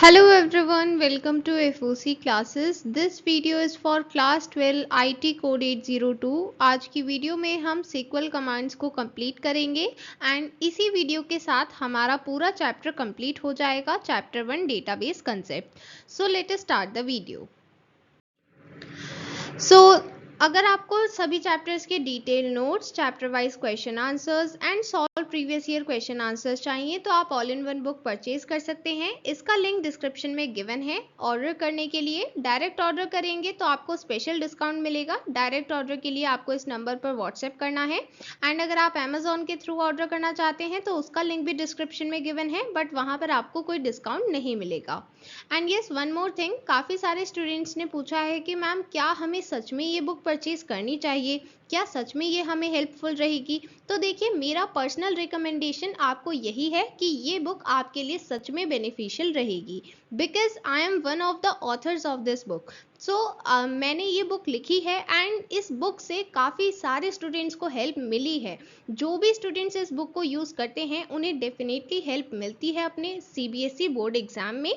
Hello everyone, welcome to FOC classes. This video is for class 12 IT code 802. आज की video में हम SQL commands को complete करेंगे एंड इसी वीडियो के साथ हमारा पूरा चैप्टर कंप्लीट हो जाएगा, chapter 1 database concept. So let us start the video. अगर आपको सभी चैप्टर्स के detail notes, chapter wise question answers and solve previous year question answers चाहिए तो आप all in one book purchase कर सकते हैं. इसका लिंक डिस्क्रिप्शन में गिवन है. ऑर्डर करने के लिए डायरेक्ट ऑर्डर करेंगे तो आपको स्पेशल डिस्काउंट मिलेगा. डायरेक्ट ऑर्डर के लिए आपको इस नंबर पर व्हाट्सएप करना है एंड अगर आप अमेजोन के थ्रू ऑर्डर करना चाहते हैं तो उसका लिंक भी डिस्क्रिप्शन में गिवन है, बट वहां पर आपको कोई डिस्काउंट नहीं मिलेगा. And yes, one more thing, काफ़ी सारे स्टूडेंट्स ने पूछा है कि मैम क्या हमें सच में ये बुक परचेज करनी चाहिए, क्या सच में ये हमें हेल्पफुल रहेगी. तो देखिए, मेरा पर्सनल रिकमेंडेशन आपको यही है कि ये बुक आपके लिए सच में बेनिफिशियल रहेगी because I am one of the author's of this book. मैंने ये बुक लिखी है एंड इस बुक से काफ़ी सारे स्टूडेंट्स को हेल्प मिली है. जो भी स्टूडेंट्स इस बुक को यूज़ करते हैं उन्हें डेफिनेटली हेल्प मिलती है अपने CBSE बोर्ड एग्जाम में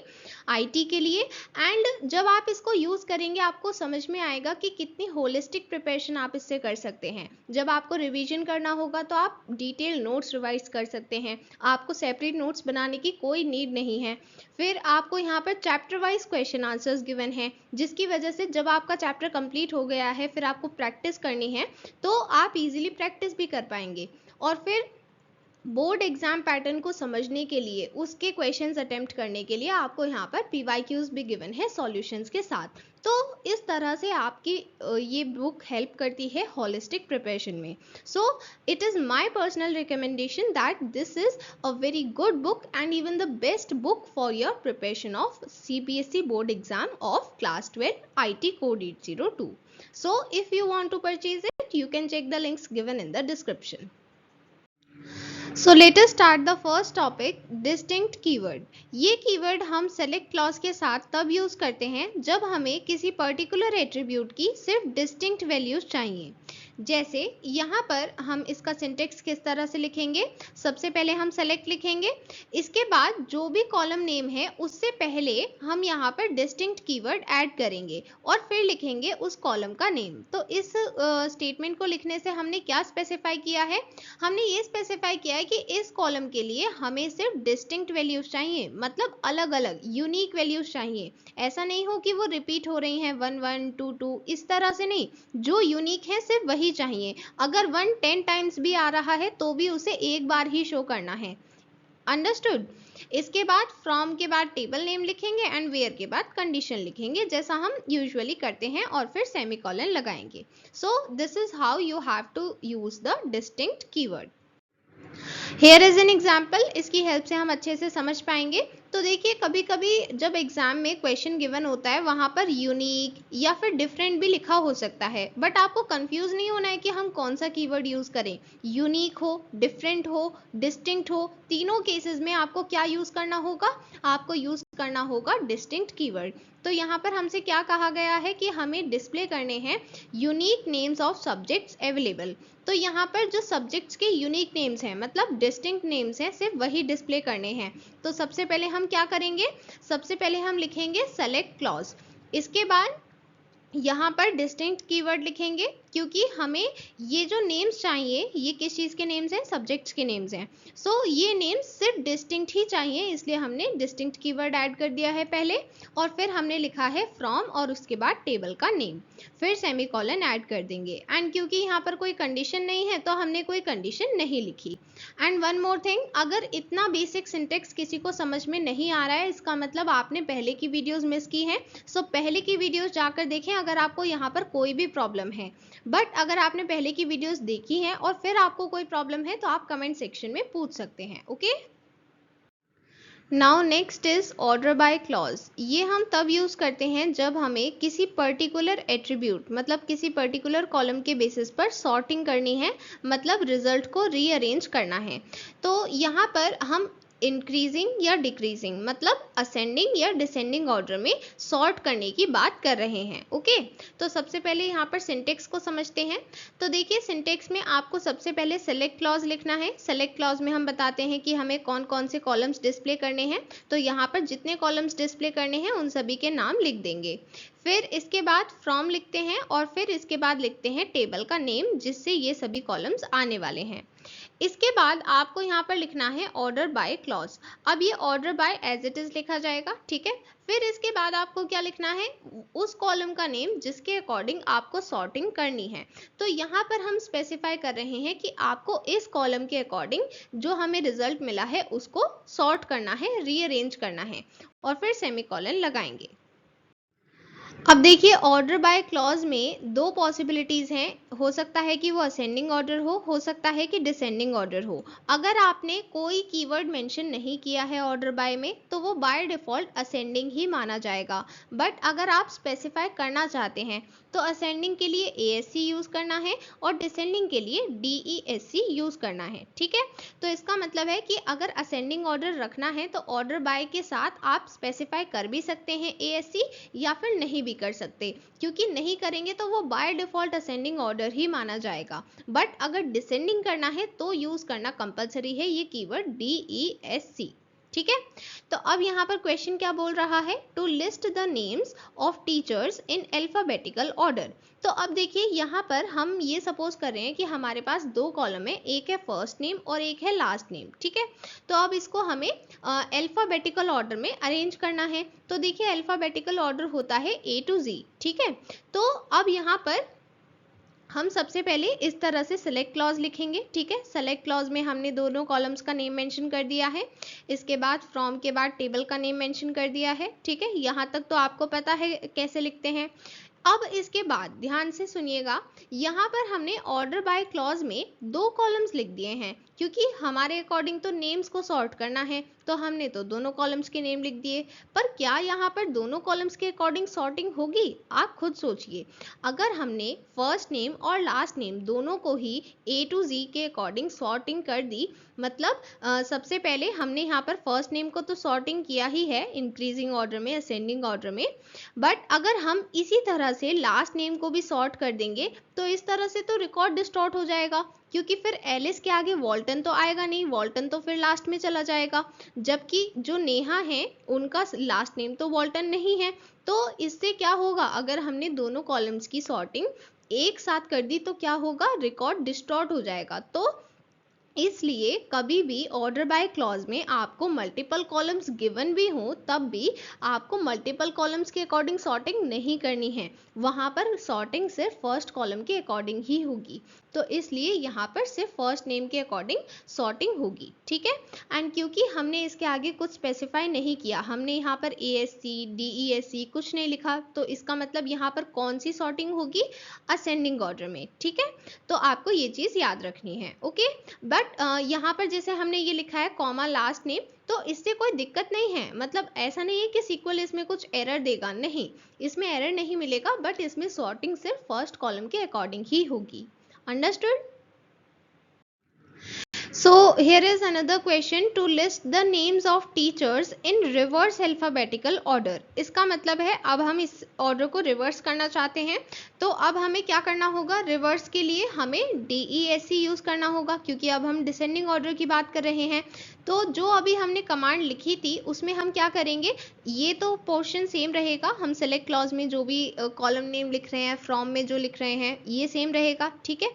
IT के लिए. एंड जब आप इसको यूज़ करेंगे आपको समझ में आएगा कि कितनी होलिस्टिक प्रिपरेशन आप इससे कर सकते हैं. जब आपको रिवीजन करना होगा तो आप डिटेल नोट्स रिवाइज कर सकते हैं. आपको सेपरेट नोट्स बनाने की कोई नीड नहीं है. फिर आपको यहाँ पर chapter wise question answers given है, जिसकी वजह से जब आपका चैप्टर कंप्लीट हो गया है फिर आपको प्रैक्टिस करनी है तो आप इजीली प्रैक्टिस भी कर पाएंगे. और फिर बोर्ड एग्जाम पैटर्न को समझने के लिए, उसके क्वेश्चंस अटेम्प्ट करने के लिए आपको यहाँ पर PYQs भी गिवन है सॉल्यूशंस के साथ. तो इस तरह से आपकी ये बुक हेल्प करती है होलिस्टिक प्रिपरेशन में. So it is my personal recommendation that this is a very good book and even the best book for your preparation of CBSE board exam of class 12 IT code 802. So if you want to purchase it, you can check the links given in the description. So let us start the first topic, distinct keyword. ये keyword हम select clause के साथ तब use करते हैं जब हमें किसी पर्टिकुलर एट्रीब्यूट की सिर्फ डिस्टिंक्ट वैल्यूज चाहिए. जैसे यहाँ पर हम इसका सिंटेक्स किस तरह से लिखेंगे, सबसे पहले हम सेलेक्ट लिखेंगे, इसके बाद जो भी कॉलम नेम है उससे पहले हम यहाँ पर डिस्टिंक्ट कीवर्ड ऐड करेंगे और फिर लिखेंगे उस कॉलम का नेम. तो इस स्टेटमेंट को लिखने से हमने क्या स्पेसिफाई किया है, हमने ये स्पेसिफाई किया है कि इस कॉलम के लिए हमें सिर्फ डिस्टिंक्ट वैल्यूज चाहिए, मतलब अलग अलग यूनिक वैल्यूज चाहिए. ऐसा नहीं हो कि वो रिपीट हो रही हैं 1 1 2 2, इस तरह से नहीं. जो यूनिक है सिर्फ वही चाहिए. अगर 1 10 टाइम्स भी आ रहा है तो भी उसे एक बार ही शो करना है. अंडरस्टूड. इसके बाद फ्रॉम के बाद टेबल नेम लिखेंगे एंड वेयर के बाद कंडीशन लिखेंगे जैसा हम यूजुअली करते हैं और फिर सेमीकोलन लगाएंगे. So this is how you have to use the distinct keyword. Here is an example, इसकी हेल्प से हम अच्छे से समझ पाएंगे. तो देखिए, कभी कभी जब एग्जाम में क्वेश्चन गिवन होता है वहां पर यूनिक या फिर डिफरेंट भी लिखा हो सकता है, बट आपको कंफ्यूज नहीं होना है कि हम कौन सा कीवर्ड यूज करें. यूनिक हो, डिफरेंट हो, डिस्टिंक्ट हो, तीनों केसेस में आपको क्या यूज करना होगा, आपको यूज करना होगा डिस्टिंक्ट कीवर्ड. तो यहाँ पर हमसे क्या कहा गया है कि हमें डिस्प्ले करने हैं unique names of subjects available. तो यहाँ पर जो सब्जेक्ट्स के यूनिक नेम्स हैं, मतलब डिस्टिंक्ट नेम्स हैं, सिर्फ वही डिस्प्ले करने हैं. तो सबसे पहले हम क्या करेंगे, सबसे पहले हम लिखेंगे सेलेक्ट क्लॉज. इसके बाद यहाँ पर डिस्टिंक्ट कीवर्ड लिखेंगे क्योंकि हमें ये जो नेम्स चाहिए ये किस चीज़ के नेम्स हैं, सब्जेक्ट्स के नेम्स हैं. सो ये नेम्स सिर्फ डिस्टिंक्ट ही चाहिए, इसलिए हमने डिस्टिंक्ट कीवर्ड ऐड कर दिया है पहले. और फिर हमने लिखा है फ्रॉम और उसके बाद टेबल का नेम, फिर सेमीकोलन ऐड कर देंगे. एंड क्योंकि यहाँ पर कोई कंडीशन नहीं है तो हमने कोई कंडीशन नहीं लिखी. एंड वन मोर थिंग, अगर इतना बेसिक सिंटेक्स किसी को समझ में नहीं आ रहा है इसका मतलब आपने पहले की वीडियोस मिस की हैं. सो पहले की वीडियोस जाकर देखें अगर आपको यहाँ पर कोई भी प्रॉब्लम है. बट अगर आपने पहले की वीडियोस देखी हैं और फिर आपको कोई प्रॉब्लम है तो आप कमेंट सेक्शन में पूछ सकते हैं. Okay. Now next is order by clause. ये हम तब यूज करते हैं जब हमें किसी पर्टिकुलर एट्रीब्यूट, मतलब किसी पर्टिकुलर कॉलम के बेसिस पर सॉर्टिंग करनी है, मतलब रिजल्ट को रीअरेंज करना है. तो यहाँ पर हम इंक्रीजिंग या डिक्रीजिंग, मतलब असेंडिंग या डिसेंडिंग ऑर्डर में सॉर्ट करने की बात कर रहे हैं। ओके, तो सबसे पहले यहाँ पर सिंटेक्स को समझते हैं। तो देखिए, सिंटेक्स में आपको सबसे पहले सेलेक्ट क्लॉज लिखना है। सेलेक्ट क्लॉज में हम बताते हैं कि हमें कौन कौन से कॉलम्स डिस्प्ले करने हैं, तो यहाँ पर जितने कॉलम्स डिस्प्ले करने हैं उन सभी के नाम लिख देंगे। फिर इसके बाद फ्रॉम लिखते हैं और फिर इसके बाद लिखते हैं टेबल का नेम जिससे ये सभी कॉलम्स आने वाले हैं। इसके बाद आपको यहाँ पर लिखना है ऑर्डर बाय क्लॉज। अब ये order by as it is लिखा जाएगा, ठीक है। फिर इसके बाद आपको क्या लिखना है, उस कॉलम का नेम जिसके अकॉर्डिंग आपको सॉर्टिंग करनी है। तो यहाँ पर हम स्पेसिफाई कर रहे हैं कि आपको इस कॉलम के अकॉर्डिंग जो हमें रिजल्ट मिला है उसको सॉर्ट करना है, रीअरेंज करना है, और फिर सेमीकोलन लगाएंगे। अब देखिए, ऑर्डर बाय क्लॉज में दो पॉसिबिलिटीज हैं। हो सकता है कि वो असेंडिंग ऑर्डर हो सकता है कि डिसेंडिंग ऑर्डर हो। अगर आपने कोई कीवर्ड मेंशन नहीं किया है ऑर्डर बाय में तो वो बाय डिफॉल्ट असेंडिंग ही माना जाएगा। बट अगर आप स्पेसिफाई करना चाहते हैं तो असेंडिंग के लिए ASC यूज करना है और डिसेंडिंग के लिए DESC यूज करना है, ठीक है। तो इसका मतलब है कि अगर असेंडिंग ऑर्डर रखना है तो ऑर्डर बाय के साथ आप स्पेसिफाई कर भी सकते हैं ASC, या फिर नहीं भी कर सकते, क्योंकि नहीं करेंगे तो वो बाय डिफॉल्ट असेंडिंग ऑर्डर ही माना जाएगा। बट अगर डिसेंडिंग करना है तो यूज करना कंपलसरी है ये कीवर्ड DESC, ठीक है। तो अब यहाँ पर क्वेश्चन क्या बोल रहा है, to list the names of teachers in alphabetical order. तो अब देखिए, यहाँ पर हम ये सपोज कर रहे हैं कि हमारे पास दो कॉलम है, एक है फर्स्ट नेम और एक है लास्ट नेम, ठीक है। तो अब इसको हमें अल्फाबेटिकल ऑर्डर में अरेंज करना है। तो देखिए, अल्फाबेटिकल ऑर्डर होता है A to Z, ठीक है। तो अब यहाँ पर हम सबसे पहले इस तरह से सेलेक्ट क्लॉज लिखेंगे, ठीक है। सेलेक्ट क्लॉज में हमने दोनों कॉलम्स का नेम मेंशन कर दिया है। इसके बाद फ्रॉम के बाद टेबल का नेम मेंशन कर दिया है, ठीक है। यहाँ तक तो आपको पता है कैसे लिखते हैं। अब इसके बाद ध्यान से सुनिएगा, यहाँ पर हमने ऑर्डर बाय क्लॉज में दो कॉलम्स लिख दिए हैं, क्योंकि हमारे अकॉर्डिंग तो नेम्स को सॉर्ट करना है, तो हमने तो दोनों कॉलम्स के नेम लिख दिए। पर क्या यहाँ पर दोनों कॉलम्स के अकॉर्डिंग सॉर्टिंग होगी? आप खुद सोचिए। अगर हमने फर्स्ट नेम और लास्ट नेम दोनों को ही A to Z के अकॉर्डिंग सॉर्टिंग कर दी, मतलब सबसे पहले हमने यहाँ पर फर्स्ट नेम को तो सॉर्टिंग किया ही है इंक्रीजिंग ऑर्डर में, असेंडिंग ऑर्डर में, बट अगर हम इसी तरह से लास्ट नेम को भी सॉर्ट कर देंगे तो इस तरह से तो रिकॉर्ड डिस्टॉर्ट हो जाएगा, क्योंकि फिर एलिस के आगे वॉल्टन तो आएगा नहीं, वॉल्टन तो फिर लास्ट में चला जाएगा, जबकि जो नेहा है उनका लास्ट नेम तो वॉल्टन नहीं है। तो इससे क्या होगा, अगर हमने दोनों कॉलम्स की सॉर्टिंग एक साथ कर दी तो क्या होगा, रिकॉर्ड डिस्टॉर्ट हो जाएगा। तो इसलिए कभी भी ऑर्डर बाय क्लॉज में आपको मल्टीपल कॉलम्स गिवन भी हो तब भी आपको मल्टीपल कॉलम्स के अकॉर्डिंग सॉर्टिंग नहीं करनी है, वहां पर सॉर्टिंग सिर्फ फर्स्ट कॉलम के अकॉर्डिंग ही होगी। तो इसलिए यहाँ पर सिर्फ फर्स्ट नेम के अकॉर्डिंग सॉर्टिंग होगी, ठीक है। एंड क्योंकि हमने इसके आगे कुछ स्पेसिफाई नहीं किया, हमने यहाँ पर ASC DESC कुछ नहीं लिखा, तो इसका मतलब यहाँ पर कौन सी सॉर्टिंग होगी, असेंडिंग ऑर्डर में, ठीक है। तो आपको ये चीज याद रखनी है, ओके। बट यहाँ पर जैसे हमने ये लिखा है कॉमा लास्ट नेम, तो इससे कोई दिक्कत नहीं है, मतलब ऐसा नहीं है कि सीक्वल इसमें कुछ एरर देगा, नहीं, इसमें एरर नहीं मिलेगा, बट इसमें सॉर्टिंग सिर्फ फर्स्ट कॉलम के अकॉर्डिंग ही होगी। Understood? So here is another question, to list the names of teachers in reverse alphabetical order। इसका मतलब है अब हम इस ऑर्डर को रिवर्स करना चाहते हैं, तो अब हमें क्या करना होगा, रिवर्स के लिए हमें DESC यूज करना होगा, क्योंकि अब हम डिसेंडिंग ऑर्डर की बात कर रहे हैं। तो जो अभी हमने कमांड लिखी थी उसमें हम क्या करेंगे, ये तो पोर्शन सेम रहेगा, हम सेलेक्ट क्लॉज में जो भी कॉलम नेम लिख रहे हैं, फ्रॉम में जो लिख रहे हैं, ये सेम रहेगा, ठीक है।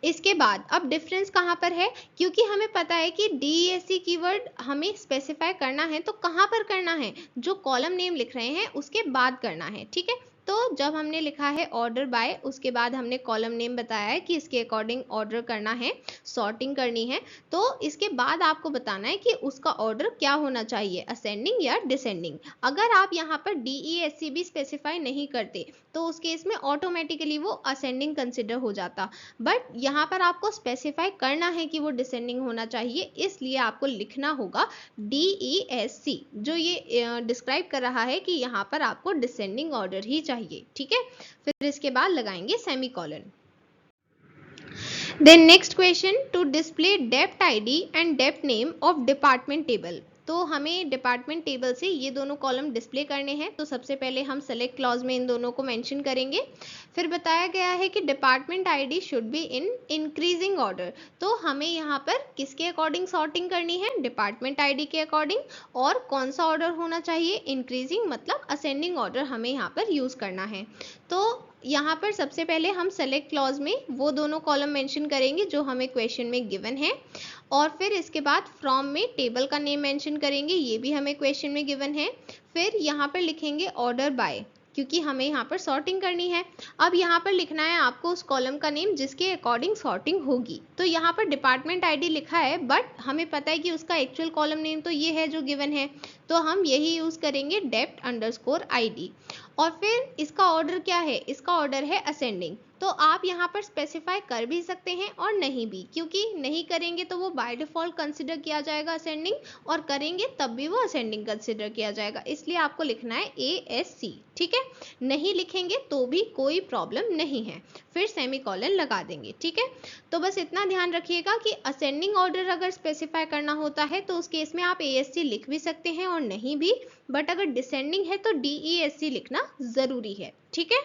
इसके बाद अब डिफरेंस कहाँ पर है, क्योंकि हमें पता है कि DESC कीवर्ड हमें स्पेसिफाई करना है तो कहाँ पर करना है, जो कॉलम नेम लिख रहे हैं उसके बाद करना है, ठीक है। तो जब हमने लिखा है ऑर्डर बाय, उसके बाद हमने कॉलम नेम बताया है कि इसके अकॉर्डिंग ऑर्डर करना है, सॉर्टिंग करनी है, तो इसके बाद आपको बताना है कि उसका ऑर्डर क्या होना चाहिए, असेंडिंग या डिसेंडिंग। अगर आप यहाँ पर DESC भी स्पेसिफाई नहीं करते तो उस केस में ऑटोमेटिकली वो असेंडिंग कंसिडर हो जाता, बट यहाँ पर आपको स्पेसिफाई करना है कि वो डिसेंडिंग होना चाहिए, इसलिए आपको लिखना होगा DESC, जो ये डिस्क्राइब कर रहा है कि यहाँ पर आपको डिसेंडिंग ऑर्डर ही चाहिए, ठीक है। फिर इसके बाद लगाएंगे semicolon. Then next question, to display depth ID and depth name of department table। तो हमें डिपार्टमेंट टेबल से ये दोनों कॉलम डिस्प्ले करने हैं। तो सबसे पहले हम सेलेक्ट क्लॉज में इन दोनों को मेंशन करेंगे। फिर बताया गया है कि department ID should be in increasing order. तो हमें यहाँ पर किसके अकॉर्डिंग सॉर्टिंग करनी है? डिपार्टमेंट आईडी के अकॉर्डिंग। और कौन सा ऑर्डर होना चाहिए? इंक्रीजिंग, मतलब असेंडिंग ऑर्डर हमें यहाँ पर यूज करना है। तो यहाँ पर सबसे पहले हम सेलेक्ट क्लॉज में वो दोनों कॉलम मेंशन करेंगे जो हमें क्वेश्चन में गिवन है, और फिर इसके बाद फ्रॉम में टेबल का नेम मेंशन करेंगे, ये भी हमें क्वेश्चन में गिवन है। फिर यहाँ पर लिखेंगे ऑर्डर बाय, क्योंकि हमें यहाँ पर सॉर्टिंग करनी है। अब यहाँ पर लिखना है आपको उस कॉलम का नेम जिसके अकॉर्डिंग सॉर्टिंग होगी। तो यहाँ पर डिपार्टमेंट आईडी लिखा है, बट हमें पता है कि उसका एक्चुअल कॉलम नेम तो ये है जो गिवन है, तो हम यही यूज करेंगे dept_id। और फिर इसका ऑर्डर क्या है? इसका ऑर्डर है असेंडिंग। तो आप यहाँ पर स्पेसिफाई कर भी सकते हैं और नहीं भी, क्योंकि नहीं करेंगे तो वो बाय डिफॉल्ट कंसिडर किया जाएगा असेंडिंग, और करेंगे तब भी वो असेंडिंग कंसिडर किया जाएगा। इसलिए आपको लिखना है ASC, ठीक है। नहीं लिखेंगे तो भी कोई प्रॉब्लम नहीं है, फिर सेमीकोलन लगा देंगे, ठीक है। तो बस इतना ध्यान रखिएगा कि असेंडिंग ऑर्डर अगर स्पेसिफाई करना होता है तो उस केस में आप ASC लिख भी सकते हैं और नहीं भी, बट अगर डिसेंडिंग है तो DESC लिखना जरूरी है, ठीक है।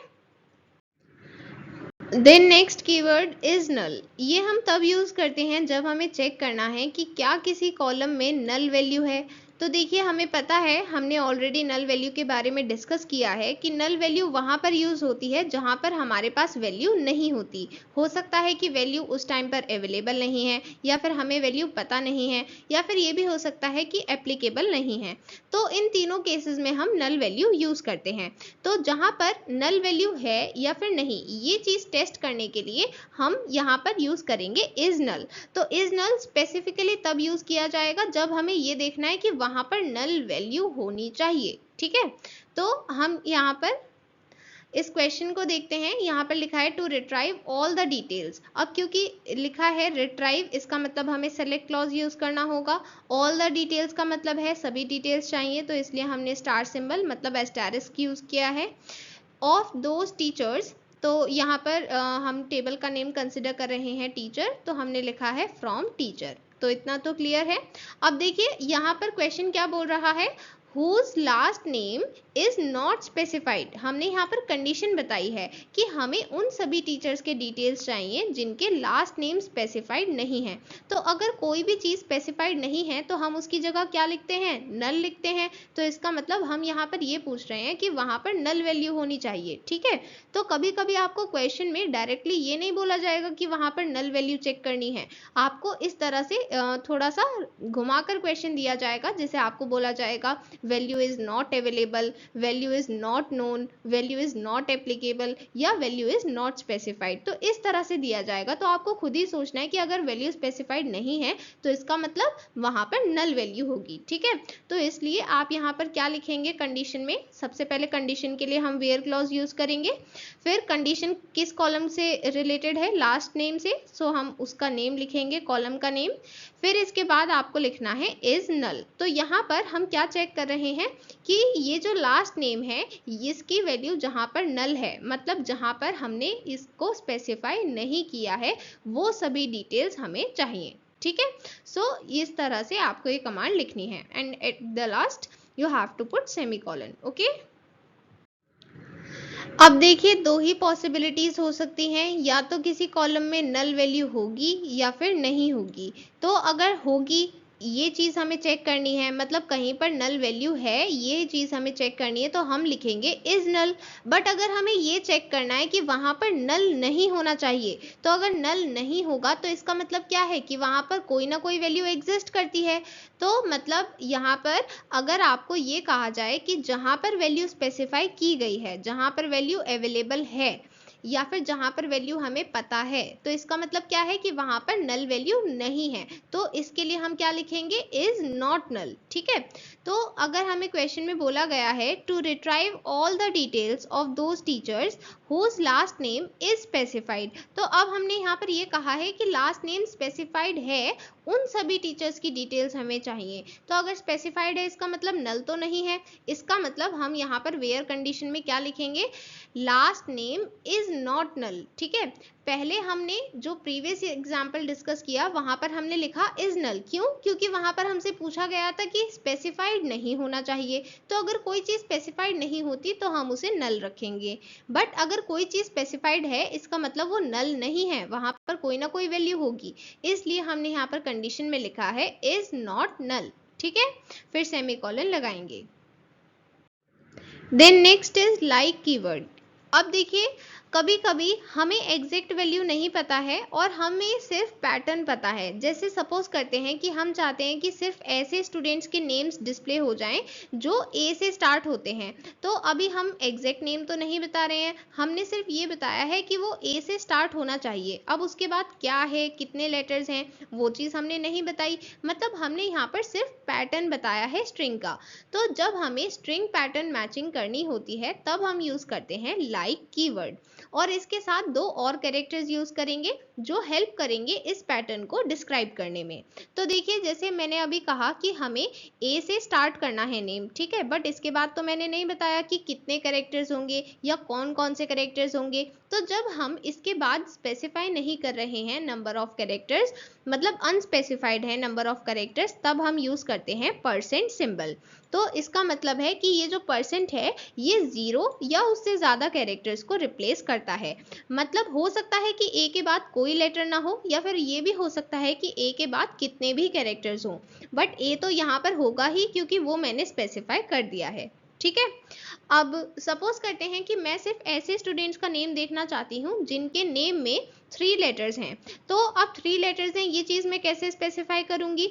Then next keyword is null. ये हम तब यूज करते हैं जब हमें चेक करना है कि क्या किसी कॉलम में नल वैल्यू है। तो देखिए, हमें पता है, हमने ऑलरेडी नल वैल्यू के बारे में डिस्कस किया है कि नल वैल्यू वहां पर यूज होती है जहां पर हमारे पास वैल्यू नहीं होती। हो सकता है कि वैल्यू उस टाइम पर अवेलेबल नहीं है, या फिर हमें वैल्यू पता नहीं है, या फिर ये भी हो सकता है कि एप्लीकेबल नहीं है। तो इन तीनों केसेस में हम नल वैल्यू यूज करते हैं। तो जहां पर नल वैल्यू है या फिर नहीं, ये चीज टेस्ट करने के लिए हम यहाँ पर यूज करेंगे इज नल। तो इज नल स्पेसिफिकली तब यूज किया जाएगा जब हमें ये देखना है कि वहां पर नल वैल्यू होनी चाहिए, ठीक है। तो हम यहाँ पर इस क्वेश्चन को देखते हैं। यहाँ पर लिखा है to retrieve all the details. अब क्योंकि लिखा है रिट्राइव, इसका मतलब हमें सेलेक्ट क्लॉज यूज करना होगा। ऑल द डिटेल्स का मतलब है सभी डिटेल्स चाहिए, तो इसलिए हमने स्टार सिंबल मतलब एस्टेरिस्क यूज किया है। ऑफ दोज टीचर्स, तो यहाँ पर हम टेबल का नेम कंसिडर कर रहे हैं टीचर, तो हमने लिखा है फ्रॉम टीचर। तो इतना तो क्लियर है। अब देखिए यहाँ पर क्वेश्चन क्या बोल रहा है, whose last name is not specified। हमने यहाँ पर कंडीशन बताई है कि हमें उन सभी टीचर्स के डिटेल्स चाहिए जिनके लास्ट नेम स्पेसिफाइड नहीं है। तो अगर कोई भी चीज स्पेसिफाइड नहीं है तो हम उसकी जगह क्या लिखते हैं? नल लिखते हैं। तो इसका मतलब हम यहाँ पर ये पूछ रहे हैं कि वहां पर नल वैल्यू होनी चाहिए, ठीक है। तो कभी कभी आपको क्वेश्चन में डायरेक्टली ये नहीं बोला जाएगा कि वहां पर नल वैल्यू चेक करनी है, आपको इस तरह से थोड़ा सा घुमाकर क्वेश्चन दिया जाएगा, जिसे आपको बोला जाएगा value is not available, value is not known, value is not applicable, या वैल्यू इज नॉट स्पेसिफाइड। तो इस तरह से दिया जाएगा। तो आपको खुद ही सोचना है कि अगर वैल्यू स्पेसिफाइड नहीं है तो इसका मतलब वहां पर नल वैल्यू होगी, ठीक है। तो इसलिए आप यहाँ पर क्या लिखेंगे कंडीशन में? सबसे पहले कंडीशन के लिए हम वेयर क्लॉज यूज करेंगे। फिर कंडीशन किस कॉलम से रिलेटेड है? लास्ट नेम से, सो हम उसका नेम लिखेंगे, कॉलम का नेम। फिर इसके बाद आपको लिखना है इज नल। तो यहाँ पर हम क्या चेक कर रहे हैं कि ये जो लास्ट नेम है इसकी वैल्यू जहां पर नल है, मतलब जहां पर हमने इसको स्पेसिफाई नहीं किया है, वो सभी डिटेल्स हमें चाहिए, ठीक है। सो इस तरह से आपको ये कमांड लिखनी है, and at the last you have to put semicolon, okay. अब देखिए, दो ही पॉसिबिलिटीज हो सकती हैं, या तो किसी कॉलम में नल वैल्यू होगी या फिर नहीं होगी। तो अगर होगी, ये चीज हमें चेक करनी है, मतलब कहीं पर नल वैल्यू है ये चीज हमें चेक करनी है, तो हम लिखेंगे इज नल। बट अगर हमें ये चेक करना है कि वहां पर नल नहीं होना चाहिए, तो अगर नल नहीं होगा तो इसका मतलब क्या है कि वहां पर कोई ना कोई वैल्यू एग्जिस्ट करती है। तो मतलब यहाँ पर अगर आपको ये कहा जाए कि जहां पर वैल्यू स्पेसिफाई की गई है, जहां पर वैल्यू अवेलेबल है, या फिर जहां पर वैल्यू हमें पता है, तो इसका मतलब क्या है कि वहां पर नल वैल्यू नहीं है। तो इसके लिए हम क्या लिखेंगे? इज नॉट नल, ठीक है। तो अगर हमें क्वेश्चन में बोला गया है to retrieve all the details of those teachers whose last name is specified, तो अब हमने यहाँ पर ये कहा है कि लास्ट नेम स्पेसिफाइड है, उन सभी टीचर्स की डिटेल्स हमें चाहिए। तो अगर स्पेसिफाइड है इसका मतलब नल तो नहीं है, इसका मतलब हम यहाँ पर वेयर कंडीशन में क्या लिखेंगे? Last name is not null, ठीक है। पहले हमने जो प्रीवियस एग्जाम्पल डिस्कस किया वहां पर हमने लिखा इज नल। क्यों? क्योंकि वहां पर हमसे पूछा गया था कि स्पेसिफाइड नहीं होना चाहिए। तो अगर कोई चीज स्पेसिफाइड नहीं होती तो हम उसे नल रखेंगे। बट अगर कोई चीज स्पेसिफाइड है इसका मतलब वो नल नहीं है, वहां पर कोई ना कोई वैल्यू होगी, इसलिए हमने यहाँ पर कंडीशन में लिखा है इज नॉट नल। ठीक है, फिर सेमीकोलन लगाएंगे। Then next is like keyword. अब देखिए, कभी कभी हमें एग्जैक्ट वैल्यू नहीं पता है और हमें सिर्फ पैटर्न पता है। जैसे सपोज करते हैं कि हम चाहते हैं कि सिर्फ ऐसे स्टूडेंट्स के नेम्स डिस्प्ले हो जाएं जो ए से स्टार्ट होते हैं। तो अभी हम एग्जैक्ट नेम तो नहीं बता रहे हैं, हमने सिर्फ ये बताया है कि वो ए से स्टार्ट होना चाहिए। अब उसके बाद क्या है, कितने लेटर्स हैं, वो चीज़ हमने नहीं बताई। मतलब हमने यहाँ पर सिर्फ पैटर्न बताया है स्ट्रिंग का। तो जब हमें स्ट्रिंग पैटर्न मैचिंग करनी होती है तब हम यूज करते हैं लाइक कीवर्ड, और इसके साथ दो और कैरेक्टर्स यूज करेंगे जो हेल्प करेंगे इस पैटर्न को डिस्क्राइब करने में। तो देखिए, जैसे मैंने अभी कहा कि हमें ए से स्टार्ट करना है नेम, ठीक है, बट इसके बाद तो मैंने नहीं बताया कि कितने कैरेक्टर्स होंगे या कौन कौन से कैरेक्टर्स होंगे। तो जब हम इसके बाद स्पेसिफाई नहीं कर रहे हैं नंबर ऑफ कैरेक्टर्स, मतलब अनस्पेसिफाइड है नंबर ऑफ कैरेक्टर्स, तब हम यूज करते हैं परसेंट सिंबल। तो इसका मतलब है कि ये जो परसेंट है ये 0 या उससे ज्यादा कैरेक्टर्स को रिप्लेस करता है। मतलब हो सकता है कि ए के बाद कोई लेटर ना हो, या फिर ये भी हो सकता है कि ए के बाद कितने भी कैरेक्टर्स हो, बट ए तो यहाँ पर होगा ही क्योंकि वो मैंने स्पेसिफाई कर दिया है। ठीक है, अब सपोज करते हैं कि मैं सिर्फ ऐसे स्टूडेंट्स का नेम देखना चाहती हूँ जिनके नेम में 3 लेटर्स हैं। तो अब 3 लेटर्स हैं, ये चीज मैं कैसे स्पेसिफाई करूंगी?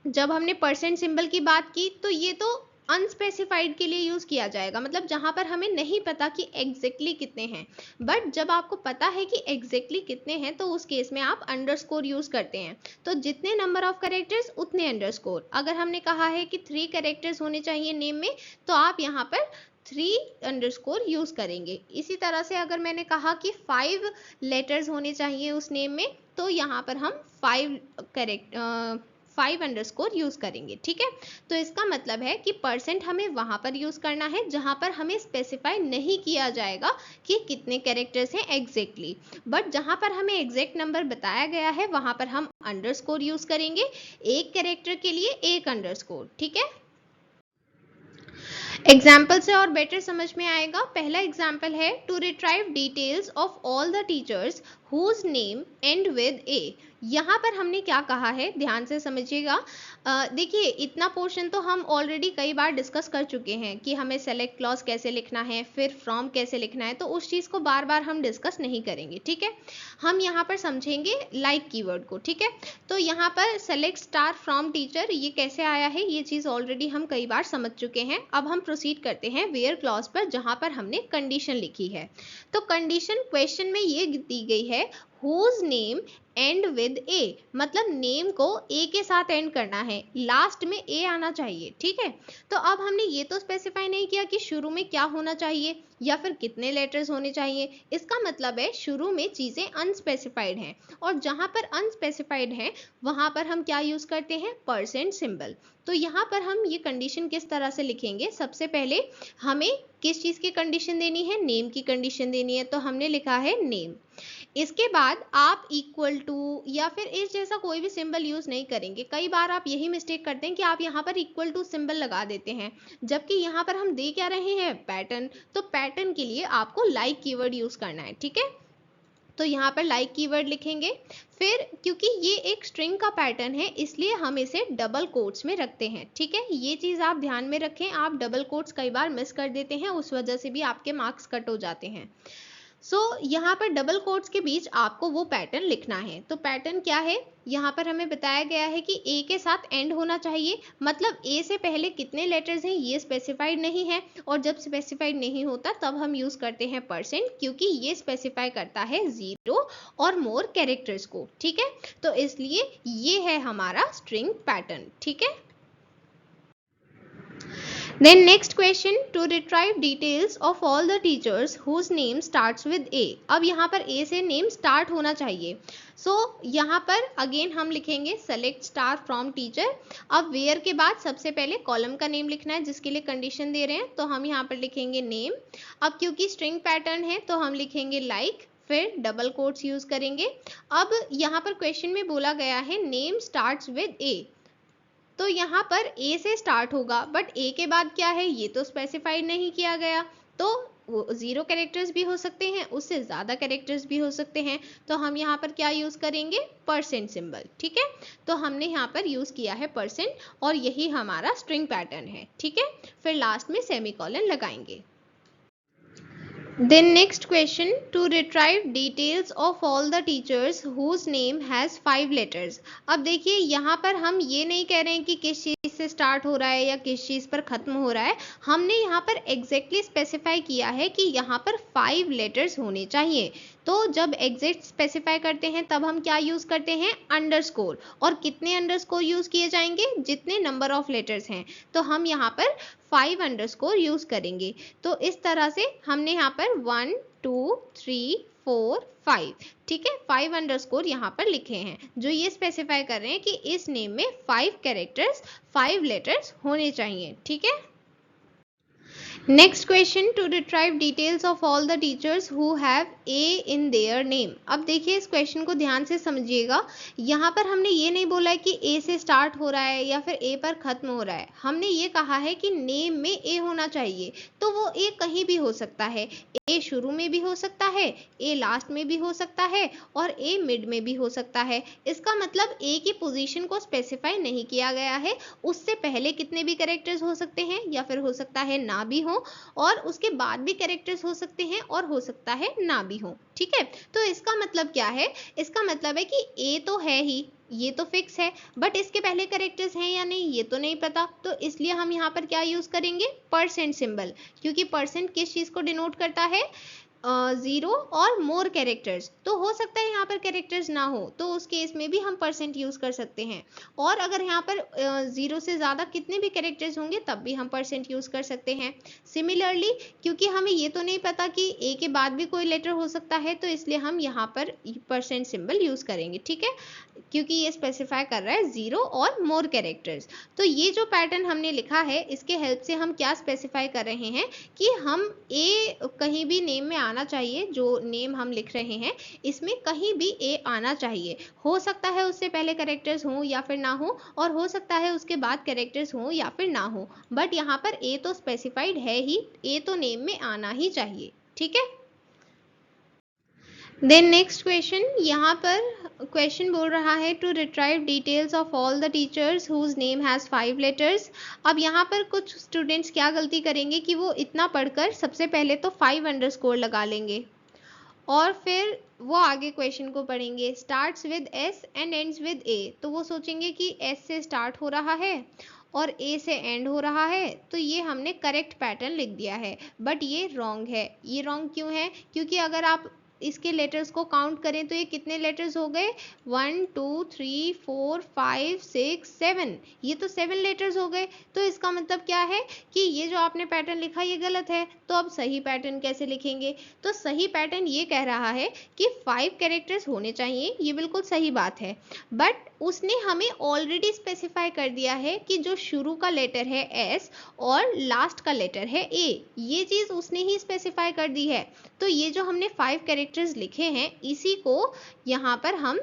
जब हमने परसेंट सिंबल की बात की तो ये तो अनस्पेसिफाइड के लिए यूज किया जाएगा, मतलब जहां पर हमें नहीं पता कि एग्जैक्टली कितने हैं। बट जब आपको पता है कि एग्जैक्टली कितने हैं तो उस केस में आप अंडरस्कोर यूज करते हैं। तो जितने नंबर ऑफ कैरेक्टर्स उतने अंडरस्कोर। अगर हमने कहा है कि 3 कैरेक्टर्स होने चाहिए नेम में, तो आप यहाँ पर 3 अंडरस्कोर यूज करेंगे। इसी तरह से अगर मैंने कहा कि 5 लेटर्स होने चाहिए उस नेम में, तो यहाँ पर हम 5 अंडरस्कोर यूज करेंगे। ठीक है, तो इसका मतलब है कि परसेंट हमें वहां पर यूज करना है जहां पर हमें स्पेसिफाई नहीं किया जाएगा कि कितने कैरेक्टर्स हैं एग्जैक्टली, बट जहां पर हमें एग्जैक्ट नंबर बताया गया है वहां पर हम अंडरस्कोर यूज करेंगे, एक कैरेक्टर के लिए एक अंडरस्कोर। ठीक है, एग्जाम्पल से और बेटर समझ में आएगा। पहला एग्जाम्पल है to retrieve details of all the teachers whose name end with A. यहाँ पर हमने क्या कहा है, ध्यान से समझिएगा। देखिए, इतना पोर्शन तो हम ऑलरेडी कई बार डिस्कस कर चुके हैं कि हमें सेलेक्ट क्लॉज कैसे लिखना है, फिर फ्रॉम कैसे लिखना है, तो उस चीज़ को बार बार हम डिस्कस नहीं करेंगे। ठीक है, हम यहाँ पर समझेंगे लाइक कीवर्ड को। ठीक है, तो यहाँ पर सेलेक्ट स्टार फ्रॉम टीचर ये कैसे आया है, ये चीज़ ऑलरेडी हम कई बार समझ चुके हैं। अब हम प्रोसीड करते हैं वेयर क्लॉज पर, जहाँ पर हमने कंडीशन लिखी है। तो कंडीशन क्वेश्चन में ये दी गई है whose name एंड विद ए, मतलब नेम को ए के साथ एंड करना है, लास्ट में ए आना चाहिए। ठीक है, तो अब हमने ये तो स्पेसिफाई नहीं किया कि शुरू में क्या होना चाहिए या फिर कितने लेटर्स होने चाहिए। इसका मतलब है शुरू में चीजें अनस्पेसिफाइड हैं, और जहां पर अनस्पेसिफाइड है वहां पर हम क्या यूज करते हैं, परसेंट सिंबल। तो यहाँ पर हम ये कंडीशन किस तरह से लिखेंगे, सबसे पहले हमें किस चीज की कंडीशन देनी है, नेम की कंडीशन देनी है, तो हमने लिखा है नेम। इसके बाद आप इक्वल टू या फिर इस जैसा कोई भी सिंबल यूज नहीं करेंगे। कई बार आप यही मिस्टेक करते हैं कि आप यहाँ पर इक्वल टू सिंबल लगा देते हैं, जबकि यहाँ पर हम दे क्या रहे हैं, पैटर्न। तो पैटर्न के लिए आपको लाइक कीवर्ड यूज करना है। ठीक है, तो यहाँ पर लाइक कीवर्ड लिखेंगे। फिर क्योंकि ये एक स्ट्रिंग का पैटर्न है इसलिए हम इसे डबल कोट्स में रखते हैं। ठीक है, ये चीज आप ध्यान में रखें, आप डबल कोट्स कई बार मिस कर देते हैं, उस वजह से भी आपके मार्क्स कट हो जाते हैं। यहाँ पर डबल कोट्स के बीच आपको वो पैटर्न लिखना है। तो पैटर्न क्या है, यहाँ पर हमें बताया गया है कि ए के साथ एंड होना चाहिए, मतलब ए से पहले कितने लेटर्स हैं ये स्पेसिफाइड नहीं है, और जब स्पेसिफाइड नहीं होता तब हम यूज करते हैं परसेंट, क्योंकि ये स्पेसिफाई करता है 0 और मोर कैरेक्टर्स को। ठीक है, तो इसलिए ये है हमारा स्ट्रिंग पैटर्न। ठीक है, then next question to retrieve details of all the teachers whose name starts with A। अब यहाँ पर A से नेम स्टार्ट होना चाहिए। यहाँ पर अगेन हम लिखेंगे select star from teacher। अब where के बाद सबसे पहले कॉलम का नेम लिखना है जिसके लिए कंडीशन दे रहे हैं, तो हम यहाँ पर लिखेंगे नेम। अब क्योंकि स्ट्रिंग पैटर्न है तो हम लिखेंगे लाइक, फिर डबल कोट्स यूज करेंगे। अब यहाँ पर क्वेश्चन में बोला गया है नेम स्टार्ट्स विद ए, तो यहाँ पर ए से स्टार्ट होगा, बट ए के बाद क्या है ये तो स्पेसिफाइड नहीं किया गया। तो 0 कैरेक्टर्स भी हो सकते हैं, उससे ज्यादा कैरेक्टर्स भी हो सकते हैं। तो हम यहाँ पर क्या यूज करेंगे, परसेंट सिंबल। ठीक है, तो हमने यहाँ पर यूज किया है परसेंट, और यही हमारा स्ट्रिंग पैटर्न है। ठीक है, फिर लास्ट में सेमीकोलन लगाएंगे। Then next question, to retrieve details of all the teachers whose name has 5 letters। अब देखिए यहाँ पर हम ये नहीं कह रहे हैं कि किस चीज से स्टार्ट हो रहा है या किस चीज पर खत्म हो रहा है। हमने यहाँ पर एग्जैक्टली स्पेसिफाई किया है कि यहाँ पर 5 लेटर्स होने चाहिए। तो जब एग्जैक्ट स्पेसिफाई करते हैं तब हम क्या यूज करते हैं, अंडरस्कोर। और कितने अंडरस्कोर यूज किए जाएंगे, जितने नंबर ऑफ लेटर्स हैं। तो हम यहाँ पर 5 अंडरस्कोर यूज करेंगे। तो इस तरह से हमने यहाँ पर 1 2 3 4 5, ठीक है, 5 अंडरस्कोर यहाँ पर लिखे हैं, जो ये स्पेसिफाई कर रहे हैं कि इस नेम में 5 कैरेक्टर्स 5 लेटर्स होने चाहिए। ठीक है, next question, to retrieve details of all the teachers who have A in their name. अब देखिए इस क्वेश्चन को ध्यान से समझिएगा। यहाँ पर हमने ये नहीं बोला है कि ए से स्टार्ट हो रहा है या फिर ए पर खत्म हो रहा है। हमने ये कहा है कि नेम में ए होना चाहिए। तो वो ए कहीं भी हो सकता है, ए शुरू में भी हो सकता है, ए लास्ट में भी हो सकता है, और ए मिड में भी हो सकता है। इसका मतलब ए की पोजीशन को स्पेसिफाई नहीं किया गया है। उससे पहले कितने भी कैरेक्टर्स हो सकते हैं, या फिर हो सकता है ना भी हो, और उसके बाद भी कैरेक्टर्स हो सकते हैं, और हो सकता है ना भी हो। ठीक है, तो इसका मतलब क्या है, इसका मतलब है कि ए तो है ही, ये तो फिक्स है, बट इसके पहले कैरेक्टर्स हैं या नहीं ये तो नहीं पता। तो इसलिए हम यहाँ पर क्या यूज करेंगे, परसेंट सिंबल, क्योंकि परसेंट किस चीज को डिनोट करता है, 0 और मोर कैरेक्टर्स। तो हो सकता है यहाँ पर कैरेक्टर्स ना हो, तो उस केस में भी हम परसेंट यूज कर सकते हैं। और अगर यहाँ पर 0 से ज्यादा कितने भी कैरेक्टर्स होंगे तब भी हम परसेंट यूज कर सकते हैं। सिमिलरली, क्योंकि हमें ये तो नहीं पता कि ए के बाद भी कोई लेटर हो सकता है, तो इसलिए हम यहाँ पर परसेंट सिंबल यूज करेंगे। ठीक है, क्योंकि ये स्पेसिफाई कर रहा है 0 और मोर कैरेक्टर्स। तो ये जो पैटर्न हमने लिखा है, इसके हेल्प से हम क्या स्पेसिफाई कर रहे हैं कि हम ए कहीं भी नेम में आना चाहिए, जो नेम हम लिख रहे हैं इसमें कहीं भी ए आना चाहिए। हो सकता है उससे पहले कैरेक्टर्स हों या फिर ना हो, और हो सकता है उसके बाद कैरेक्टर्स हों या फिर ना हो, बट यहाँ पर ए तो स्पेसिफाइड है ही, ए तो नेम में आना ही चाहिए। ठीक है, देन नेक्स्ट क्वेश्चन, यहाँ पर क्वेश्चन बोल रहा है to retrieve details of all the teachers whose name has 5 letters. अब यहाँ पर कुछ स्टूडेंट्स क्या गलती करेंगे कि वो इतना पढ़कर सबसे पहले तो 5 अंडरस्कोर लगा लेंगे, और फिर वो आगे क्वेश्चन को पढ़ेंगे, starts with S and ends with A. तो वो सोचेंगे कि एस से स्टार्ट हो रहा है और ए से एंड हो रहा है, तो ये हमने करेक्ट पैटर्न लिख दिया है, बट ये रॉन्ग है। ये रॉन्ग क्यों है, क्योंकि अगर आप इसके लेटर्स को काउंट करें तो ये कितने लेटर्स हो गए, 1 2 3 4 5 6 7, ये तो 7 लेटर्स हो गए। तो इसका मतलब क्या है कि ये जो आपने पैटर्न लिखा ये गलत है। तो अब सही पैटर्न कैसे लिखेंगे, तो सही पैटर्न ये कह रहा है कि 5 कैरेक्टर्स होने चाहिए, ये बिल्कुल सही बात है, बट उसने हमें ऑलरेडी स्पेसिफाई कर दिया है कि जो शुरू का लेटर है एस और लास्ट का लेटर है ए, ये चीज उसने ही स्पेसिफाई कर दी है। तो ये जो हमने 5 कैरेक्टर्स लिखे हैं, इसी को यहाँ पर हम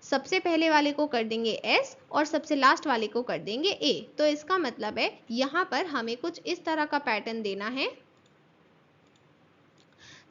सबसे पहले वाले को कर देंगे एस और सबसे लास्ट वाले को कर देंगे ए। तो इसका मतलब है यहाँ पर हमें कुछ इस तरह का पैटर्न देना है।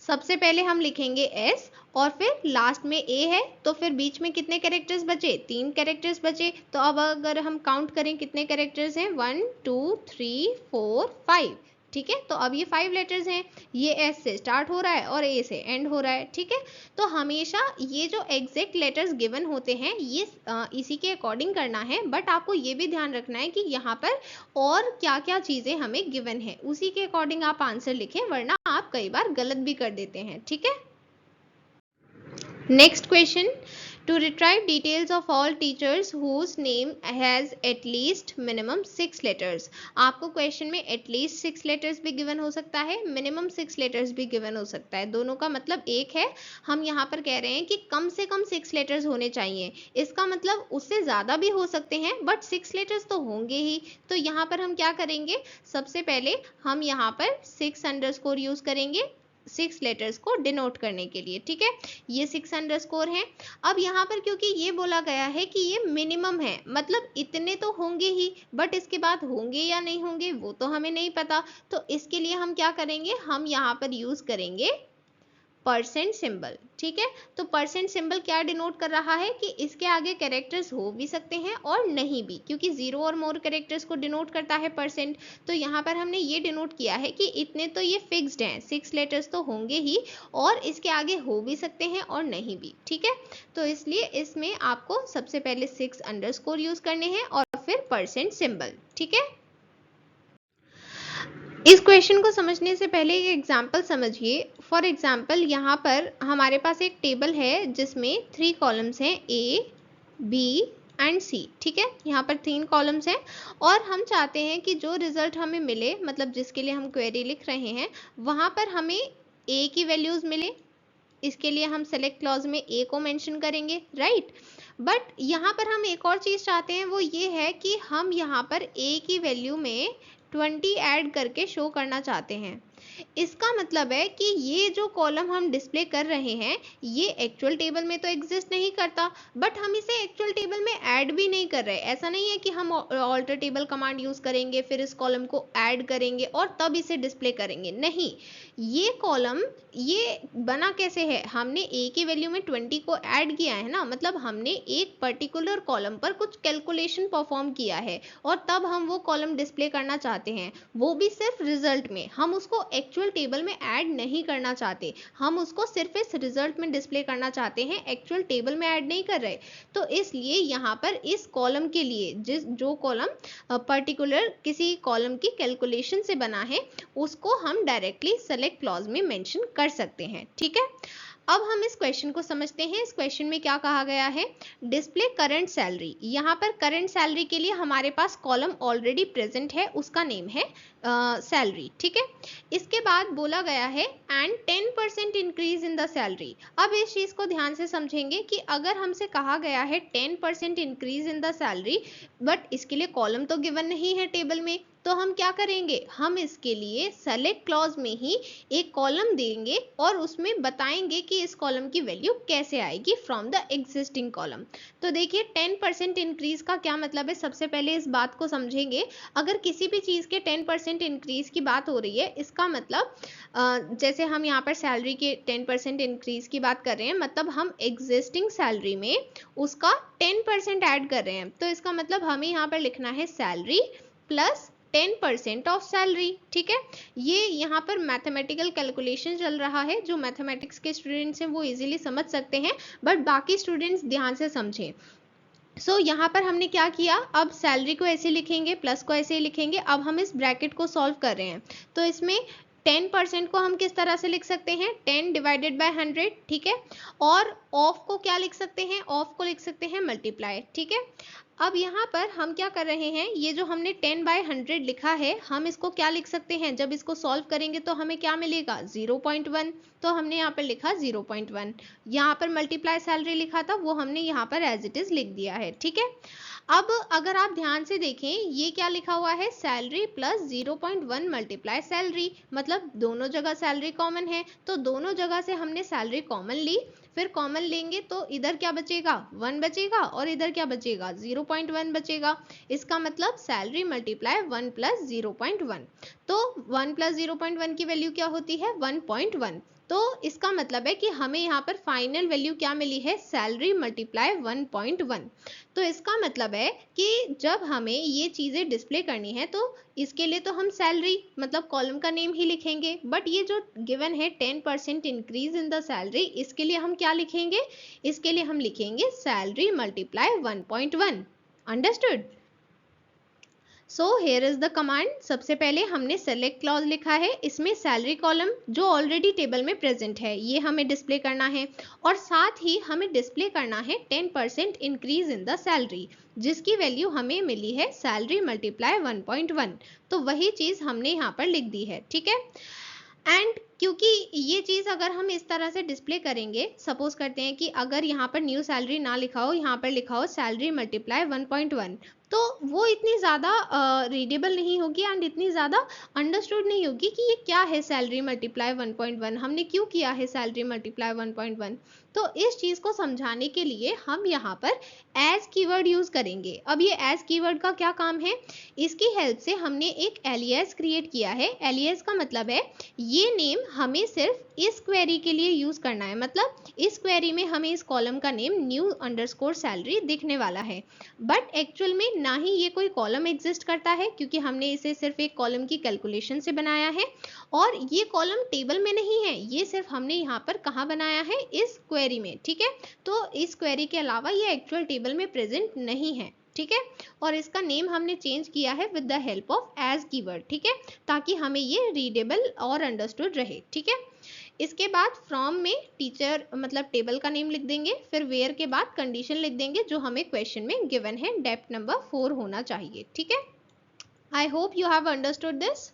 सबसे पहले हम लिखेंगे एस और फिर लास्ट में ए है, तो फिर बीच में कितने कैरेक्टर्स बचे, 3 कैरेक्टर्स बचे। तो अब अगर हम काउंट करें कितने कैरेक्टर्स हैं, 1 2 3 4 5। ठीक है, तो अब ये 5 लेटर्स हैं, ये एस से स्टार्ट हो रहा है और ए से एंड हो रहा है। ठीक है, तो हमेशा ये जो एग्जैक्ट लेटर्स गिवन होते हैं ये इसी के अकॉर्डिंग करना है, बट आपको ये भी ध्यान रखना है कि यहाँ पर और क्या क्या चीजें हमें गिवन है, उसी के अकॉर्डिंग आप आंसर लिखें, वरना आप कई बार गलत भी कर देते हैं। ठीक है, next question, to retrieve details of all teachers whose name has at least minimum 6 letters। आपको क्वेश्चन में at least 6 letters भी गिवन हो सकता है, minimum 6 letters भी गिवन हो सकता है, दोनों का मतलब एक है। हम यहाँ पर कह रहे हैं कि कम से कम 6 letters होने चाहिए, इसका मतलब उससे ज्यादा भी हो सकते हैं, बट 6 letters तो होंगे ही। तो यहाँ पर हम क्या करेंगे, सबसे पहले हम यहाँ पर 6 अंडरस्कोर यूज करेंगे, 6 लेटर्स को डिनोट करने के लिए, ठीक है। ये 6 अंडरस्कोर हैं। अब यहाँ पर क्योंकि ये बोला गया है कि ये मिनिमम है, मतलब इतने तो होंगे ही, बट इसके बाद होंगे या नहीं होंगे वो तो हमें नहीं पता। तो इसके लिए हम क्या करेंगे, हम यहाँ पर यूज करेंगे परसेंट सिंबल, ठीक है। तो परसेंट सिंबल क्या डिनोट कर रहा है कि इसके आगे कैरेक्टर्स हो भी सकते हैं और नहीं भी, क्योंकि 0 और मोर कैरेक्टर्स को डिनोट करता है परसेंट। तो यहाँ पर हमने ये डिनोट किया है कि इतने तो ये फिक्स्ड हैं, 6 लेटर्स तो होंगे ही और इसके आगे हो भी सकते हैं और नहीं भी, ठीक है। तो इसलिए इसमें आपको सबसे पहले 6 अंडरस्कोर यूज करने हैं और फिर परसेंट सिंबल, ठीक है। इस क्वेश्चन को समझने से पहले एक एग्जाम्पल समझिए। फॉर एग्जाम्पल यहाँ पर हमारे पास एक टेबल है जिसमें 3 कॉलम्स हैं, ए, बी एंड सी, ठीक है। यहाँ पर 3 कॉलम्स हैं और हम चाहते हैं कि जो रिजल्ट हमें मिले, मतलब जिसके लिए हम क्वेरी लिख रहे हैं, वहाँ पर हमें ए की वैल्यूज मिले। इसके लिए हम सेलेक्ट क्लॉज में ए को मेंशन करेंगे, राइट। बट यहाँ पर हम एक और चीज चाहते हैं, वो ये है कि हम यहाँ पर ए की वैल्यू में 20 ऐड करके शो करना चाहते हैं। इसका मतलब है कि ये जो कॉलम हम डिस्प्ले कर रहे हैं ये एक्चुअल टेबल में तो एग्जिस्ट नहीं करता, बट हम इसे एक्चुअल टेबल में ऐड भी नहीं कर रहे। ऐसा नहीं है कि हम ऑल्टर टेबल कमांड यूज करेंगे, फिर इस कॉलम को ऐड करेंगे और तब इसे डिस्प्ले करेंगे, नहीं। ये कॉलम ये बना कैसे है, हमने ए की वैल्यू में 20 को ऐड किया है ना, मतलब हमने एक पर्टिकुलर कॉलम पर कुछ कैलकुलेशन परफॉर्म किया है और तब हम वो कॉलम डिस्प्ले करना चाहते हैं, वो भी सिर्फ रिजल्ट में। हम उसको एक्चुअल टेबल में ऐड नहीं करना चाहते, हम उसको सिर्फ इस रिजल्ट में डिस्प्ले करना चाहते हैं, एक्चुअल टेबल में ऐड नहीं कर रहे। तो इसलिए यहाँ पर इस कॉलम के लिए जो कॉलम पर्टिकुलर किसी कॉलम की कैलकुलेशन से बना है उसको हम डायरेक्टली सेलेक्ट क्लॉज में मेंशन कर सकते हैं, ठीक है। अब हम इस क्वेश्चन को समझते हैं। इस क्वेश्चन में क्या कहा गया है, डिस्प्ले करंट सैलरी। यहाँ पर करंट सैलरी के लिए हमारे पास कॉलम ऑलरेडी प्रेजेंट है, उसका नेम है सैलरी, ठीक है। इसके बाद बोला गया है and 10% increase in the salary. अब इस चीज को ध्यान से समझेंगे कि अगर हमसे कहा गया है 10% increase in the salary, but इसके लिए कॉलम तो गिवन नहीं है टेबल में, तो हम क्या करेंगे, हम इसके लिए सेलेक्ट क्लॉज में ही एक कॉलम देंगे और उसमें बताएंगे कि इस कॉलम की वैल्यू कैसे आएगी फ्रॉम द एग्जिस्टिंग कॉलम। तो देखिए 10% इंक्रीज का क्या मतलब है, सबसे पहले इस बात को समझेंगे। अगर किसी भी चीज के 10% इंक्रीज की बात हो रही है, इसका मतलब जैसे हम यहाँ पर सैलरी के 10% इंक्रीज की बात कर रहे हैं, मतलब हम एग्जिस्टिंग सैलरी में उसका 10% ऐड कर रहे हैं। तो इसका मतलब हमें यहाँ पर लिखना है सैलरी प्लस 10% ऑफ सैलरी, ठीक है। ये यहाँ पर मैथमेटिकल कैलकुलेशन चल रहा है, जो मैथमेटिक्स के स्टूडेंट्स हैं वो इजीली समझ सकते हैं, बट बाकी स्टूडेंट्स ध्यान से समझें। सो यहाँ पर हमने क्या किया, अब सैलरी को ऐसे लिखेंगे, प्लस को ऐसे ही लिखेंगे। अब हम इस ब्रैकेट को सॉल्व कर रहे हैं, तो इसमें 10% को हम किस तरह से लिख सकते हैं, 10 डिवाइडेड बाय 100, ठीक है। और ऑफ को क्या लिख सकते हैं, ऑफ को लिख सकते हैं मल्टीप्लाई, ठीक है। अब यहाँ पर हम क्या कर रहे हैं, ये जो हमने 10/100 लिखा है, हम इसको क्या लिख सकते हैं, जब इसको सॉल्व करेंगे तो हमें क्या मिलेगा, 0.1। तो हमने यहाँ पर लिखा 0.1। यहाँ पर मल्टीप्लाई सैलरी लिखा था, वो हमने यहाँ पर एज इट इज लिख दिया है, ठीक है। अब अगर आप ध्यान से देखें, ये क्या लिखा हुआ है, सैलरी प्लस 0.1 मल्टीप्लाई सैलरी, मतलब दोनों जगह सैलरी कॉमन है, तो दोनों जगह से हमने सैलरी कॉमन ली। फिर कॉमन लेंगे तो इधर क्या बचेगा, 1 बचेगा, और इधर क्या बचेगा, 0.1 बचेगा। इसका मतलब सैलरी मल्टीप्लाई 1 प्लस 0.1। तो 1 प्लस 0.1 की वैल्यू क्या होती है, 1.1। तो इसका मतलब है कि हमें यहाँ पर फाइनल वैल्यू क्या मिली है, सैलरी मल्टीप्लाई 1.1। तो इसका मतलब है कि जब हमें ये चीजें डिस्प्ले करनी है तो इसके लिए तो हम सैलरी मतलब कॉलम का नेम ही लिखेंगे, बट ये जो गिवन है 10% इंक्रीज इन द सैलरी, इसके लिए हम क्या लिखेंगे, इसके लिए हम लिखेंगे salary multiply 1.1। Understood. So here is the command. सबसे पहले हमने सेलेक्ट क्लॉज लिखा है, इसमें सैलरी कॉलम जो ऑलरेडी टेबल में प्रेजेंट है ये हमें डिस्प्ले करना है, और साथ ही हमें डिस्प्ले करना है 10% इंक्रीज इन द सैलरी, जिसकी वैल्यू हमें मिली है सैलरी मल्टीप्लाई 1.1। तो वही चीज हमने यहाँ पर लिख दी है, ठीक है। एंड क्योंकि ये चीज़ अगर हम इस तरह से डिस्प्ले करेंगे, सपोज करते हैं कि अगर यहाँ पर न्यू सैलरी ना लिखा हो, यहाँ पर लिखा हो सैलरी मल्टीप्लाई 1.1, तो वो इतनी ज़्यादा रीडेबल नहीं होगी एंड इतनी ज़्यादा अंडरस्टूड नहीं होगी कि ये क्या है सैलरी मल्टीप्लाई 1.1, हमने क्यों किया है सैलरी मल्टीप्लाई 1.1। तो इस चीज़ को समझाने के लिए हम यहाँ पर एज कीवर्ड यूज़ करेंगे। अब ये एज कीवर्ड का क्या काम है, इसकी हेल्प से हमने एक एलियास क्रिएट किया है। एलियास का मतलब है ये नेम हमें सिर्फ इस क्वेरी के लिए यूज़ करना है, मतलब इस क्वेरी में हमें इस कॉलम का नेम न्यू अंडरस्कोर सैलरी दिखने वाला है, बट एक्चुअल में ना ही ये कोई कॉलम एग्जिस्ट करता है, क्योंकि हमने इसे सिर्फ एक कॉलम की कैलकुलेशन से बनाया है और ये कॉलम टेबल में नहीं है, ये सिर्फ हमने यहाँ पर कहाँ बनाया है, इस क्वेरी में। ठीक है, तो इस क्वेरी के अलावा ये एक्चुअल टेबल में प्रेजेंट नहीं है। ठीक है, और इसका नेम हमने चेंज किया है with the help of as keyword. ठीक है, ताकि हमें ये रीडेबल और अंडरस्टूड रहे। ठीक है, इसके बाद फ्रॉम में टीचर मतलब टेबल का नेम लिख देंगे, फिर वेयर के बाद कंडीशन लिख देंगे जो हमें क्वेश्चन में गिवन है, डेप्थ नंबर 4 होना चाहिए। ठीक है, I hope you have understood this.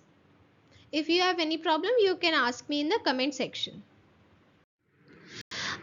If you have any problem you can ask me in the comment section.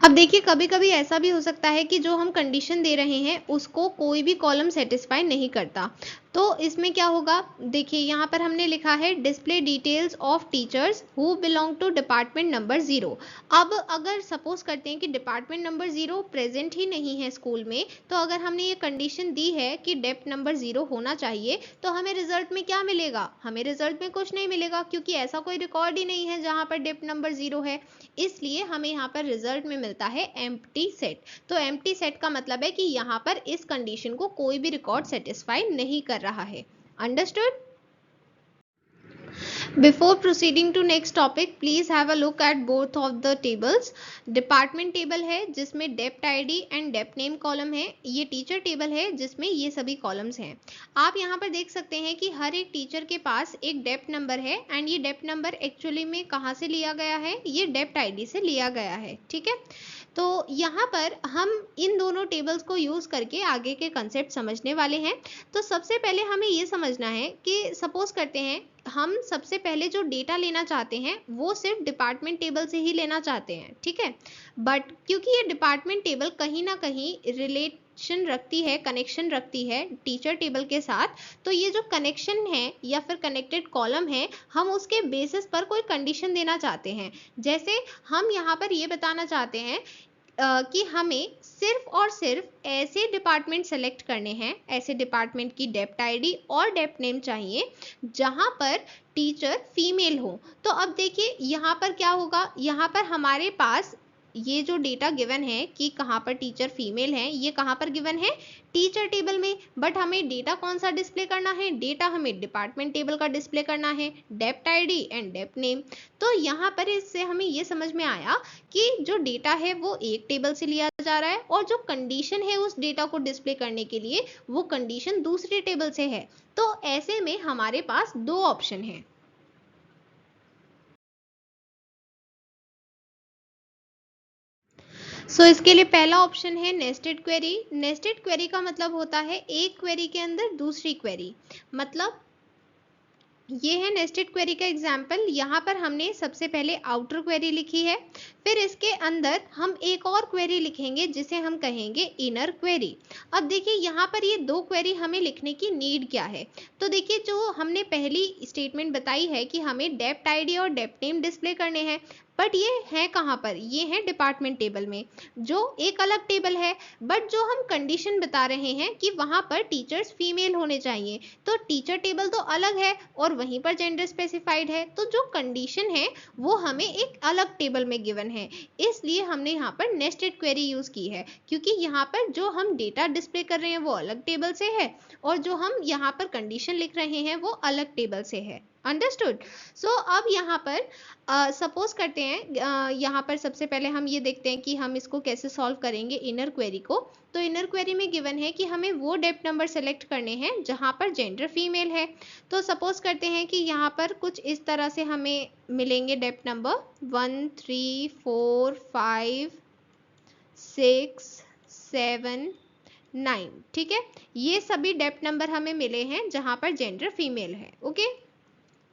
अब देखिए, कभी कभी ऐसा भी हो सकता है कि जो हम कंडीशन दे रहे हैं उसको कोई भी कॉलम सेटिस्फाई नहीं करता, तो इसमें क्या होगा, देखिए यहाँ पर हमने लिखा है display details of teachers who belong to department number 0। अब अगर सपोज करते हैं कि डिपार्टमेंट नंबर 0 प्रेजेंट ही नहीं है स्कूल में, तो अगर हमने ये कंडीशन दी है कि डेप्थ नंबर 0 होना चाहिए, तो हमें रिजल्ट में क्या मिलेगा, हमें रिजल्ट में कुछ नहीं मिलेगा, क्योंकि ऐसा कोई रिकॉर्ड ही नहीं है जहाँ पर डेप्थ नंबर 0 है। इसलिए हमें यहाँ पर रिजल्ट में मिलता है एम्प्टी सेट। तो एम्प्टी सेट का मतलब है कि यहाँ पर इस कंडीशन को कोई भी रिकॉर्ड सेटिस्फाई नहीं कर रहा है। Understood? Before proceeding to next topic, please have a look at both of the tables. Department table है जिसमें depth ID and depth name column है, ये टीचर टेबल है जिसमें ये सभी कॉलम्स हैं। आप यहाँ पर देख सकते हैं कि हर एक टीचर के पास एक डेप्थ नंबर है एंड ये डेप्थ नंबर एक्चुअली में कहाँ से लिया गया है, ये डेप्थ आईडी से लिया गया है। ठीक है, तो यहाँ पर हम इन दोनों टेबल्स को यूज़ करके आगे के कंसेप्ट समझने वाले हैं। तो सबसे पहले हमें ये समझना है कि सपोज करते हैं हम सबसे पहले जो डेटा लेना चाहते हैं वो सिर्फ डिपार्टमेंट टेबल से ही लेना चाहते हैं। ठीक है, बट क्योंकि ये डिपार्टमेंट टेबल कहीं ना कहीं रिलेशन रखती है, कनेक्शन रखती है टीचर टेबल के साथ, तो ये जो कनेक्शन है या फिर कनेक्टेड कॉलम है, हम उसके बेसिस पर कोई कंडीशन देना चाहते हैं। जैसे हम यहाँ पर ये बताना चाहते हैं कि हमें सिर्फ और सिर्फ ऐसे डिपार्टमेंट सेलेक्ट करने हैं, ऐसे डिपार्टमेंट की डेप्थ आईडी और डेप्थ नेम चाहिए जहां पर टीचर फीमेल हो। तो अब देखिए यहाँ पर क्या होगा, यहाँ पर हमारे पास ये जो डेटा गिवन है कि कहाँ पर टीचर फीमेल है, ये कहाँ पर गिवन है, टीचर टेबल में, बट हमें डेटा कौन सा डिस्प्ले करना है, डेटा हमें डिपार्टमेंट टेबल का डिस्प्ले करना है, depth ID and depth name. तो यहाँ पर इससे हमें ये समझ में आया कि जो डेटा है वो एक टेबल से लिया जा रहा है और जो कंडीशन है उस डेटा को डिस्प्ले करने के लिए वो कंडीशन दूसरी टेबल से है। तो ऐसे में हमारे पास दो ऑप्शन है। इसके लिए पहला ऑप्शन है नेस्टेड क्वेरी। नेस्टेड क्वेरी का मतलब होता है एक क्वेरी के अंदर दूसरी क्वेरी, मतलब ये है नेस्टेड क्वेरी का एग्जाम्पल। यहाँ पर हमने सबसे पहले आउटर क्वेरी लिखी है, फिर इसके अंदर हम एक और क्वेरी लिखेंगे जिसे हम कहेंगे इनर क्वेरी। अब देखिए यहाँ पर ये दो क्वेरी हमें लिखने की नीड क्या है, तो देखिए जो हमने पहली स्टेटमेंट बताई है कि हमें डेप्थ आईडी और डेप्थ नेम डिस्प्ले करने हैं, बट ये है कहाँ पर, ये है डिपार्टमेंट टेबल में जो एक अलग टेबल है, बट जो हम कंडीशन बता रहे हैं कि वहाँ पर टीचर्स फीमेल होने चाहिए, तो टीचर टेबल तो अलग है और वहीं पर जेंडर स्पेसिफाइड है, तो जो कंडीशन है वो हमें एक अलग टेबल में गिवन है। इसलिए हमने यहाँ पर नेस्टेड क्वेरी यूज की है, क्योंकि यहाँ पर जो हम डेटा डिस्प्ले कर रहे हैं वो अलग टेबल से है और जो हम यहाँ पर कंडीशन लिख रहे हैं वो अलग टेबल से है। अंडरस्टूड? अब यहाँ पर सपोज करते हैं यहाँ पर सबसे पहले हम ये देखते हैं कि हम इसको कैसे सॉल्व करेंगे इनर क्वेरी को। तो इनर क्वेरी में गिवन है कि हमें वो डेप्थ नंबर सेलेक्ट करने हैं जहाँ पर जेंडर फीमेल है। तो सपोज करते हैं कि यहाँ पर कुछ इस तरह से हमें मिलेंगे डेप्थ नंबर 1 3 4 5 6 7 9। ठीक है, ये सभी डेप्थ नंबर हमें मिले हैं जहाँ पर जेंडर फीमेल है। ओके,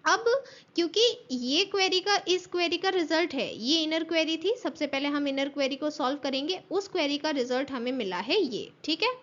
अब क्योंकि ये क्वेरी का इस क्वेरी का रिजल्ट है, ये इनर क्वेरी थी, सबसे पहले हम इनर क्वेरी को सॉल्व करेंगे, उस क्वेरी का रिजल्ट हमें मिला है ये, ठीक है।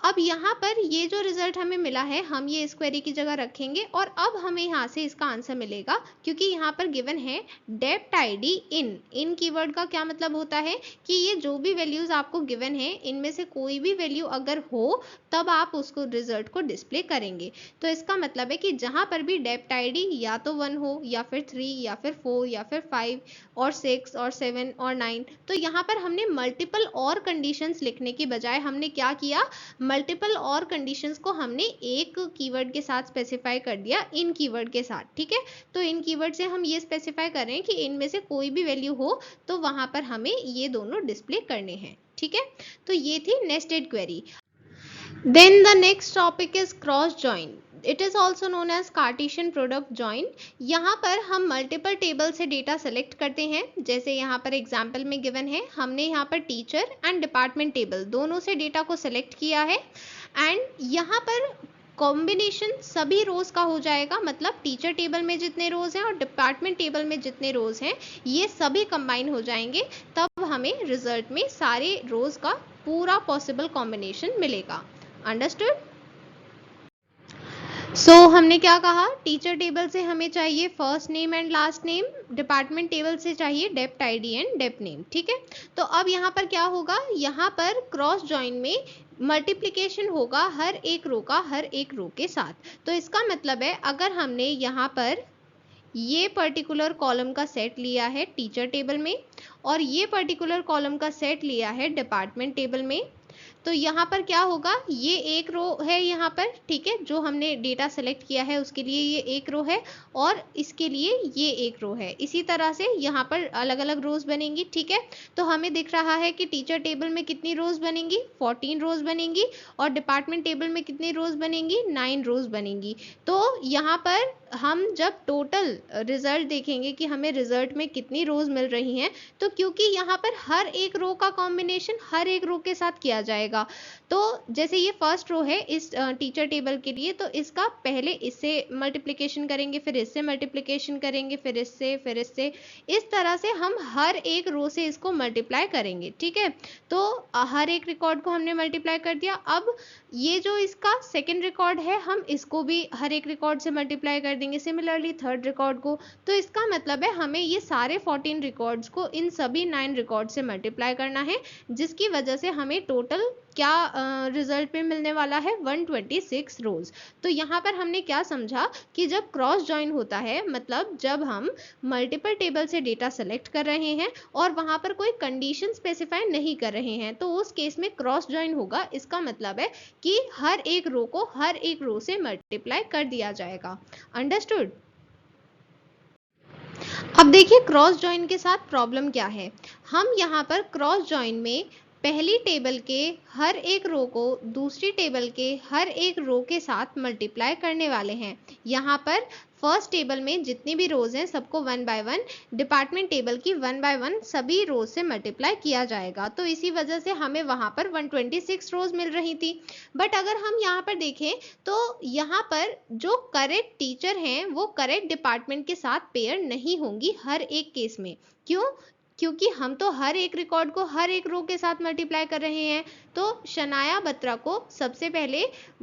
अब यहाँ पर ये जो रिजल्ट हमें मिला है, हम ये इस क्वेरी की जगह रखेंगे और अब हमें यहाँ से इसका आंसर मिलेगा, क्योंकि यहाँ पर गिवन है डेप्ट आईडी इन कीवर्ड का क्या मतलब होता है कि ये जो भी वैल्यूज आपको गिवन है इनमें से कोई भी वैल्यू अगर हो तब आप उसको रिजल्ट को डिस्प्ले करेंगे। तो इसका मतलब है कि जहाँ पर भी डेप्ट आईडी या तो 1 हो या फिर 3 या फिर 4 या फिर 5 और 6 और 7 और 9, तो यहाँ पर हमने मल्टीपल और कंडीशंस लिखने की बजाय हमने क्या किया, मल्टीपल और कंडीशंस को हमने एक कीवर्ड के साथ स्पेसिफाई कर दिया, इन कीवर्ड के साथ, ठीक है। तो इन कीवर्ड से हम ये स्पेसिफाई कर रहे हैं कि इनमें से कोई भी वैल्यू हो तो वहां पर हमें ये दोनों डिस्प्ले करने हैं, ठीक है। तो ये थी nested query. Then the next topic is cross join. It is also known as cartesian product join. यहाँ पर हम मल्टीपल टेबल से डेटा सेलेक्ट करते हैं, जैसे यहाँ पर एग्जाम्पल में गिवन है, हमने यहाँ पर टीचर एंड डिपार्टमेंट टेबल दोनों से डेटा को सेलेक्ट किया है एंड यहाँ पर कॉम्बिनेशन सभी रोज का हो जाएगा, मतलब टीचर टेबल में जितने रोज हैं और डिपार्टमेंट टेबल में जितने रोज हैं ये सभी कंबाइन हो जाएंगे, तब हमें रिजल्ट में सारे रोज का पूरा पॉसिबल कॉम्बिनेशन मिलेगा। अंडरस्टूड? हमने क्या कहा, टीचर टेबल से हमें चाहिए first name and last name, department table से चाहिए डेप्ट आईडी एंड डेप्ट नेम, ठीक है। तो अब यहाँ पर क्या होगा, यहाँ पर क्रॉस जॉइन में मल्टीप्लिकेशन होगा हर एक रो का हर एक रो के साथ। तो इसका मतलब है अगर हमने यहाँ पर ये पर्टिकुलर कॉलम का सेट लिया है टीचर टेबल में और ये पर्टिकुलर कॉलम का सेट लिया है डिपार्टमेंट टेबल में, तो यहाँ पर क्या होगा, ये एक रो है यहाँ पर, ठीक है, जो हमने डेटा सेलेक्ट किया है उसके लिए ये एक रो है और इसके लिए ये एक रो है। इसी तरह से यहाँ पर अलग अलग रोज बनेंगी, ठीक है। तो हमें दिख रहा है कि टीचर टेबल में कितनी रोज बनेंगी, 14 रोज बनेंगी और डिपार्टमेंट टेबल में कितनी रोज बनेंगी, 9 रोज बनेंगी। तो यहाँ पर हम जब टोटल रिजल्ट देखेंगे कि हमें रिजल्ट में कितनी रोज मिल रही हैं, तो क्योंकि यहाँ पर हर एक रो का कॉम्बिनेशन हर एक रो के साथ किया जाएगा, तो जैसे ये फर्स्ट रो है इस टीचर टेबल के लिए, तो इसका पहले इससे मल्टीप्लिकेशन करेंगे, फिर इससे मल्टीप्लिकेशन करेंगे, फिर इससे, फिर इससे, इस तरह से हम हर एक रो से इसको मल्टीप्लाई करेंगे, ठीक है। तो हर एक रिकॉर्ड को हमने मल्टीप्लाई कर दिया। अब ये जो इसका सेकेंड रिकॉर्ड है हम इसको भी हर एक रिकॉर्ड से मल्टीप्लाई कर देंगे, सिमिलरली थर्ड रिकॉर्ड को। तो इसका मतलब है हमें ये सारे 14 रिकॉर्ड्स को इन सभी 9 रिकॉर्ड से मल्टीप्लाई करना है, जिसकी वजह से हमें टोटल क्या रिजल्ट में मिलने वाला है, 126 रोज। तो यहाँ पर हमने क्या समझा कि जब क्रॉस जॉइन होता है, मतलब जब हम मल्टीपल टेबल से डेटा सेलेक्ट कर रहे हैं और वहां पर कोई कंडीशन स्पेसिफाई नहीं कर रहे हैं, तो उस केस में क्रॉस जॉइन होगा। इसका मतलब है कि हर एक रो को हर एक रो से मल्टीप्लाई कर दिया जाएगा। अंडरस्टूड? अब देखिए क्रॉस जॉइन के साथ प्रॉब्लम क्या है। हम यहाँ पर क्रॉस जॉइन में पहली टेबल के हर एक रो को दूसरी टेबल के हर एक रो के साथ मल्टीप्लाई करने वाले हैं। यहाँ पर फर्स्ट टेबल में जितनी भी रोज हैं सबको 1 बाय 1, डिपार्टमेंट टेबल की 1 बाय 1 सभी रोज से मल्टीप्लाई किया जाएगा। तो इसी वजह से हमें वहां पर 126 रोज मिल रही थी। बट अगर हम यहाँ पर देखें तो यहाँ पर जो करेक्ट टीचर हैं वो करेक्ट डिपार्टमेंट के साथ पेयर नहीं होंगी हर एक केस में। क्यों? क्योंकि हम तो हर एक रिकॉर्ड को हर एक रो के साथ मल्टीप्लाई कर रहे हैं। तो शनाया बत्रा को सबसे पहले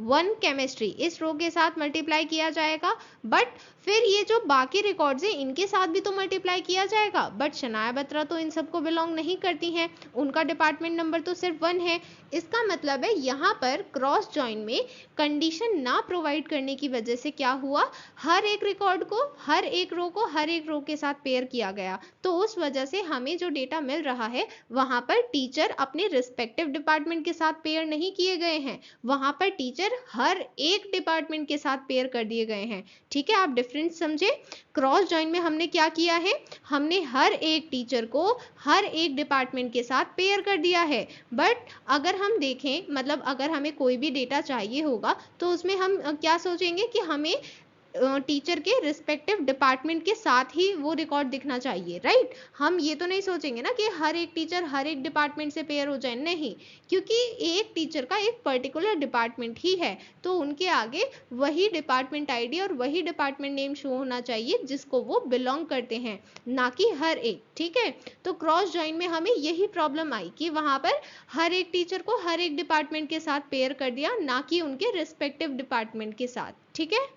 1 केमिस्ट्री इस रो के साथ मल्टीप्लाई किया जाएगा, बट फिर ये जो बाकी रिकॉर्ड्स हैं इनके साथ भी तो मल्टीप्लाई किया जाएगा। बट शनाया बत्रा तो इन सबको बिलोंग नहीं करती हैं, उनका डिपार्टमेंट नंबर तो सिर्फ 1 है। इसका मतलब है यहाँ पर क्रॉस जॉइन में कंडीशन ना प्रोवाइड करने की वजह से क्या हुआ, हर एक रिकॉर्ड को हर एक रो को हर एक रो के साथ पेयर किया गया। तो उस वजह से हमें जो डेटा मिल रहा है वहां पर टीचर अपने रिस्पेक्टिव डिपार्टमेंट के साथ पेयर नहीं किए गए हैं, वहां पर टीचर हर एक डिपार्टमेंट के साथ पेयर कर दिए गए हैं। ठीक है, आप डिफरेंस समझे। क्रॉस जॉइन में हमने क्या किया है, हमने हर एक टीचर को हर एक डिपार्टमेंट के साथ पेयर कर दिया है। बट अगर हम देखें, मतलब अगर हमें कोई भी डेटा चाहिए होगा तो उसमें हम क्या सोचेंगे कि हमें टीचर के रिस्पेक्टिव डिपार्टमेंट के साथ ही वो रिकॉर्ड दिखना चाहिए, राइट। हम ये तो नहीं सोचेंगे ना कि हर एक टीचर हर एक डिपार्टमेंट से पेयर हो जाए, नहीं, क्योंकि एक टीचर का एक पर्टिकुलर डिपार्टमेंट ही है, तो उनके आगे वही डिपार्टमेंट आईडी और वही डिपार्टमेंट नेम शो होना चाहिए जिसको वो बिलोंग करते हैं, ना कि हर एक, ठीक है। तो क्रॉस ज्वाइन में हमें यही प्रॉब्लम आई कि वहां पर हर एक टीचर को हर एक डिपार्टमेंट के साथ पेयर कर दिया, ना कि उनके रिस्पेक्टिव डिपार्टमेंट के साथ, ठीक है।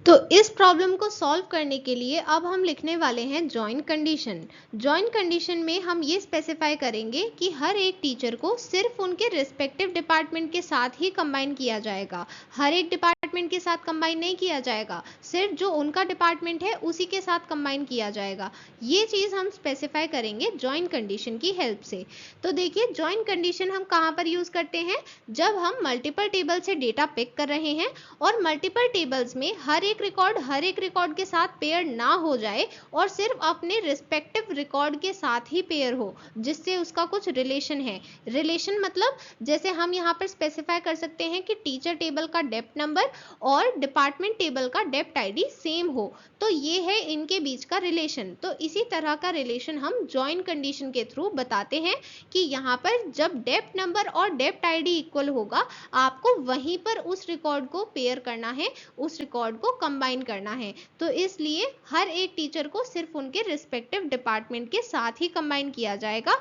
तो इस प्रॉब्लम को सॉल्व करने के लिए अब हम लिखने वाले हैं जॉइन कंडीशन। जॉइन कंडीशन में हम ये स्पेसिफाई करेंगे कि हर एक टीचर को सिर्फ उनके रिस्पेक्टिव डिपार्टमेंट के साथ ही कंबाइन किया जाएगा, हर एक डिपार्टमेंट के साथ कंबाइन नहीं किया जाएगा, सिर्फ जो उनका डिपार्टमेंट है उसी के साथ कंबाइन किया जाएगा। ये चीज़ हम स्पेसिफाई करेंगे जॉइन कंडीशन की हेल्प से। तो देखिए जॉइन कंडीशन हम कहाँ पर यूज़ करते हैं, जब हम मल्टीपल टेबल से डेटा पिक कर रहे हैं और मल्टीपल टेबल्स में हर एक रिकॉर्ड के साथ पेयर ना हो जाए और सिर्फ अपने रिस्पेक्टिव रिकॉर्ड के साथ ही पेयर हो, जिससे उसका कुछ रिलेशन है। रिलेशन मतलब जैसे हम यहाँ पर स्पेसिफाई कर सकते हैं कि टीचर टेबल का डेप्थ नंबर और डिपार्टमेंट टेबल का डेप्थ आईडी सेम हो, तो ये है इनके बीच का रिलेशन। तो इसी तरह का रिलेशन हम जॉइन कंडीशन के थ्रू बताते हैं कि यहाँ पर जब डेप्थ नंबर और डेप्थ आईडी इक्वल होगा, आपको वहीं पर उस रिकॉर्ड को पेयर करना है, उस रिकॉर्ड को कंबाइन करना है। तो इसलिए हर एक टीचर को सिर्फ उनके रिस्पेक्टिव डिपार्टमेंट के साथ ही कंबाइन किया जाएगा।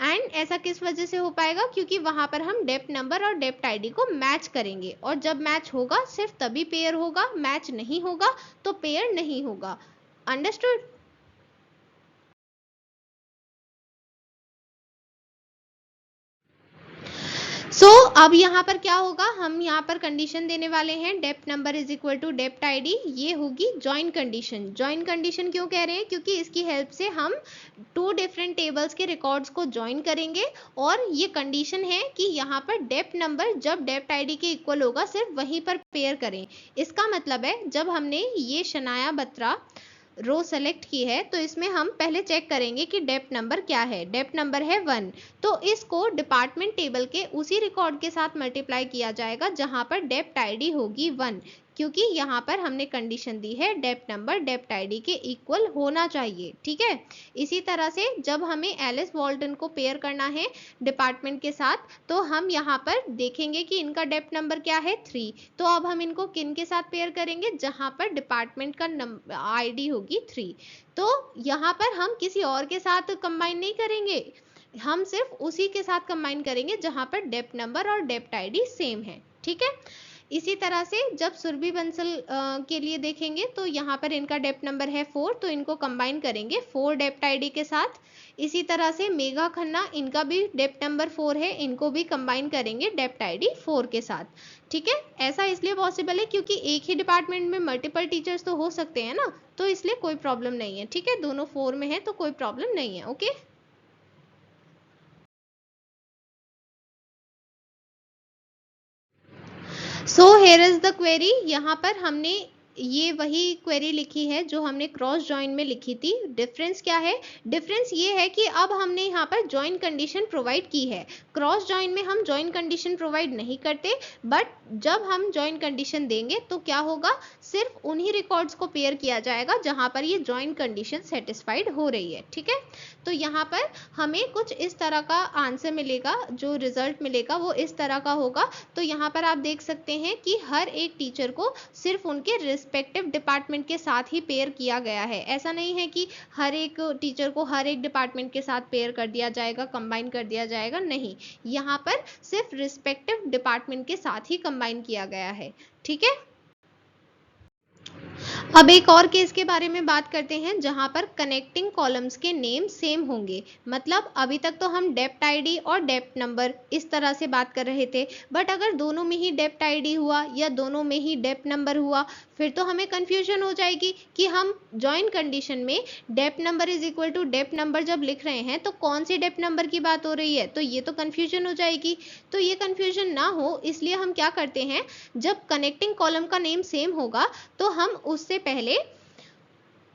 एंड ऐसा किस वजह से हो पाएगा, क्योंकि वहां पर हम डेप्थ नंबर और डेप्थ आईडी को मैच करेंगे, और जब मैच होगा सिर्फ तभी पेयर होगा, मैच नहीं होगा तो पेयर नहीं होगा। अंडरस्टूड। अब यहाँ पर क्या होगा, हम यहाँ पर कंडीशन देने वाले हैं depth number is equal to depth ID, ये होगी जॉइन कंडीशन। जॉइन कंडीशन क्यों कह रहे हैं, क्योंकि इसकी हेल्प से हम 2 डिफरेंट टेबल्स के रिकॉर्ड्स को ज्वाइन करेंगे, और ये कंडीशन है कि यहाँ पर डेप्थ नंबर जब डेप्थ आईडी के इक्वल होगा सिर्फ वहीं पर पेयर करें। इसका मतलब है जब हमने ये शनाया बत्रा रो सेलेक्ट की है तो इसमें हम पहले चेक करेंगे कि डेप्थ नंबर क्या है, डेप्थ नंबर है 1, तो इसको डिपार्टमेंट टेबल के उसी रिकॉर्ड के साथ मल्टीप्लाई किया जाएगा जहां पर डेप्थ आईडी होगी 1, क्योंकि यहाँ पर हमने कंडीशन दी है डेप्थ नंबर डेप्थ आईडी के इक्वल होना चाहिए, ठीक है। इसी तरह से जब हमें एलिस वॉल्टन को पेयर करना है डिपार्टमेंट के साथ, तो हम यहाँ पर देखेंगे कि इनका डेप्थ नंबर क्या है 3, तो अब हम इनको किन के साथ पेयर करेंगे, जहां पर डिपार्टमेंट का आईडी होगी 3। तो यहाँ पर हम किसी और के साथ कंबाइन नहीं करेंगे, हम सिर्फ उसी के साथ कंबाइन करेंगे जहां पर डेप्थ नंबर और डेप्थ आईडी सेम है, ठीक है। इसी तरह से जब सुरभि बंसल के लिए देखेंगे तो यहाँ पर इनका डेप्थ नंबर है 4, तो इनको कंबाइन करेंगे 4 डेप्थ आईडी के साथ। इसी तरह से मेघा खन्ना, इनका भी डेप्थ नंबर 4 है, इनको भी कंबाइन करेंगे डेप्थ आईडी 4 के साथ, ठीक है। ऐसा इसलिए पॉसिबल है क्योंकि एक ही डिपार्टमेंट में मल्टीपल टीचर्स तो हो सकते हैं ना, तो इसलिए कोई प्रॉब्लम नहीं है, ठीक है। दोनों 4 में है तो कोई प्रॉब्लम नहीं है, okay. So here is the query. यहाँ पर हमने ये वही क्वेरी लिखी है जो हमने क्रॉस जॉइन में लिखी थी। डिफरेंस क्या है, डिफरेंस ये है कि अब हमने यहाँ पर जॉइन कंडीशन प्रोवाइड की है। क्रॉस जॉइन में हम जॉइन कंडीशन प्रोवाइड नहीं करते, बट जब हम जॉइन कंडीशन देंगे तो क्या होगा, सिर्फ उन्हीं रिकॉर्ड्स को पेयर किया जाएगा जहां पर ये जॉइन कंडीशन सेटिस्फाइड हो रही है, ठीक है। तो यहाँ पर हमें कुछ इस तरह का आंसर मिलेगा, जो रिजल्ट मिलेगा वो इस तरह का होगा। तो यहाँ पर आप देख सकते हैं कि हर एक टीचर को सिर्फ उनके रिस्पेक्टिव डिपार्टमेंट के साथ ही पेयर किया गया है। ऐसा नहीं है कि हर एक टीचर को हर एक डिपार्टमेंट के साथ पेयर कर दिया जाएगा, कंबाइन कर दिया जाएगा, नहीं, यहाँ पर सिर्फ रिस्पेक्टिव डिपार्टमेंट के साथ ही कंबाइन किया गया है, ठीक है। अब एक और केस के बारे में बात करते हैं जहां पर कनेक्टिंग कॉलम्स के नेम सेम होंगे। मतलब अभी तक तो हम डेप्थ आईडी और डेप्थ नंबर इस तरह से बात कर रहे थे, बट अगर दोनों में ही डेप्थ आईडी हुआ या दोनों में ही डेप्थ नंबर हुआ, फिर तो हमें कंफ्यूजन हो जाएगी कि हम जॉइन कंडीशन में depth number is equal to depth number जब लिख रहे हैं तो कौन सी डेप्थ नंबर की बात हो रही है, तो ये तो कंफ्यूजन हो जाएगी। तो ये कंफ्यूजन ना हो इसलिए हम क्या करते हैं, जब कनेक्टिंग कॉलम का नेम सेम होगा तो हम उससे पहले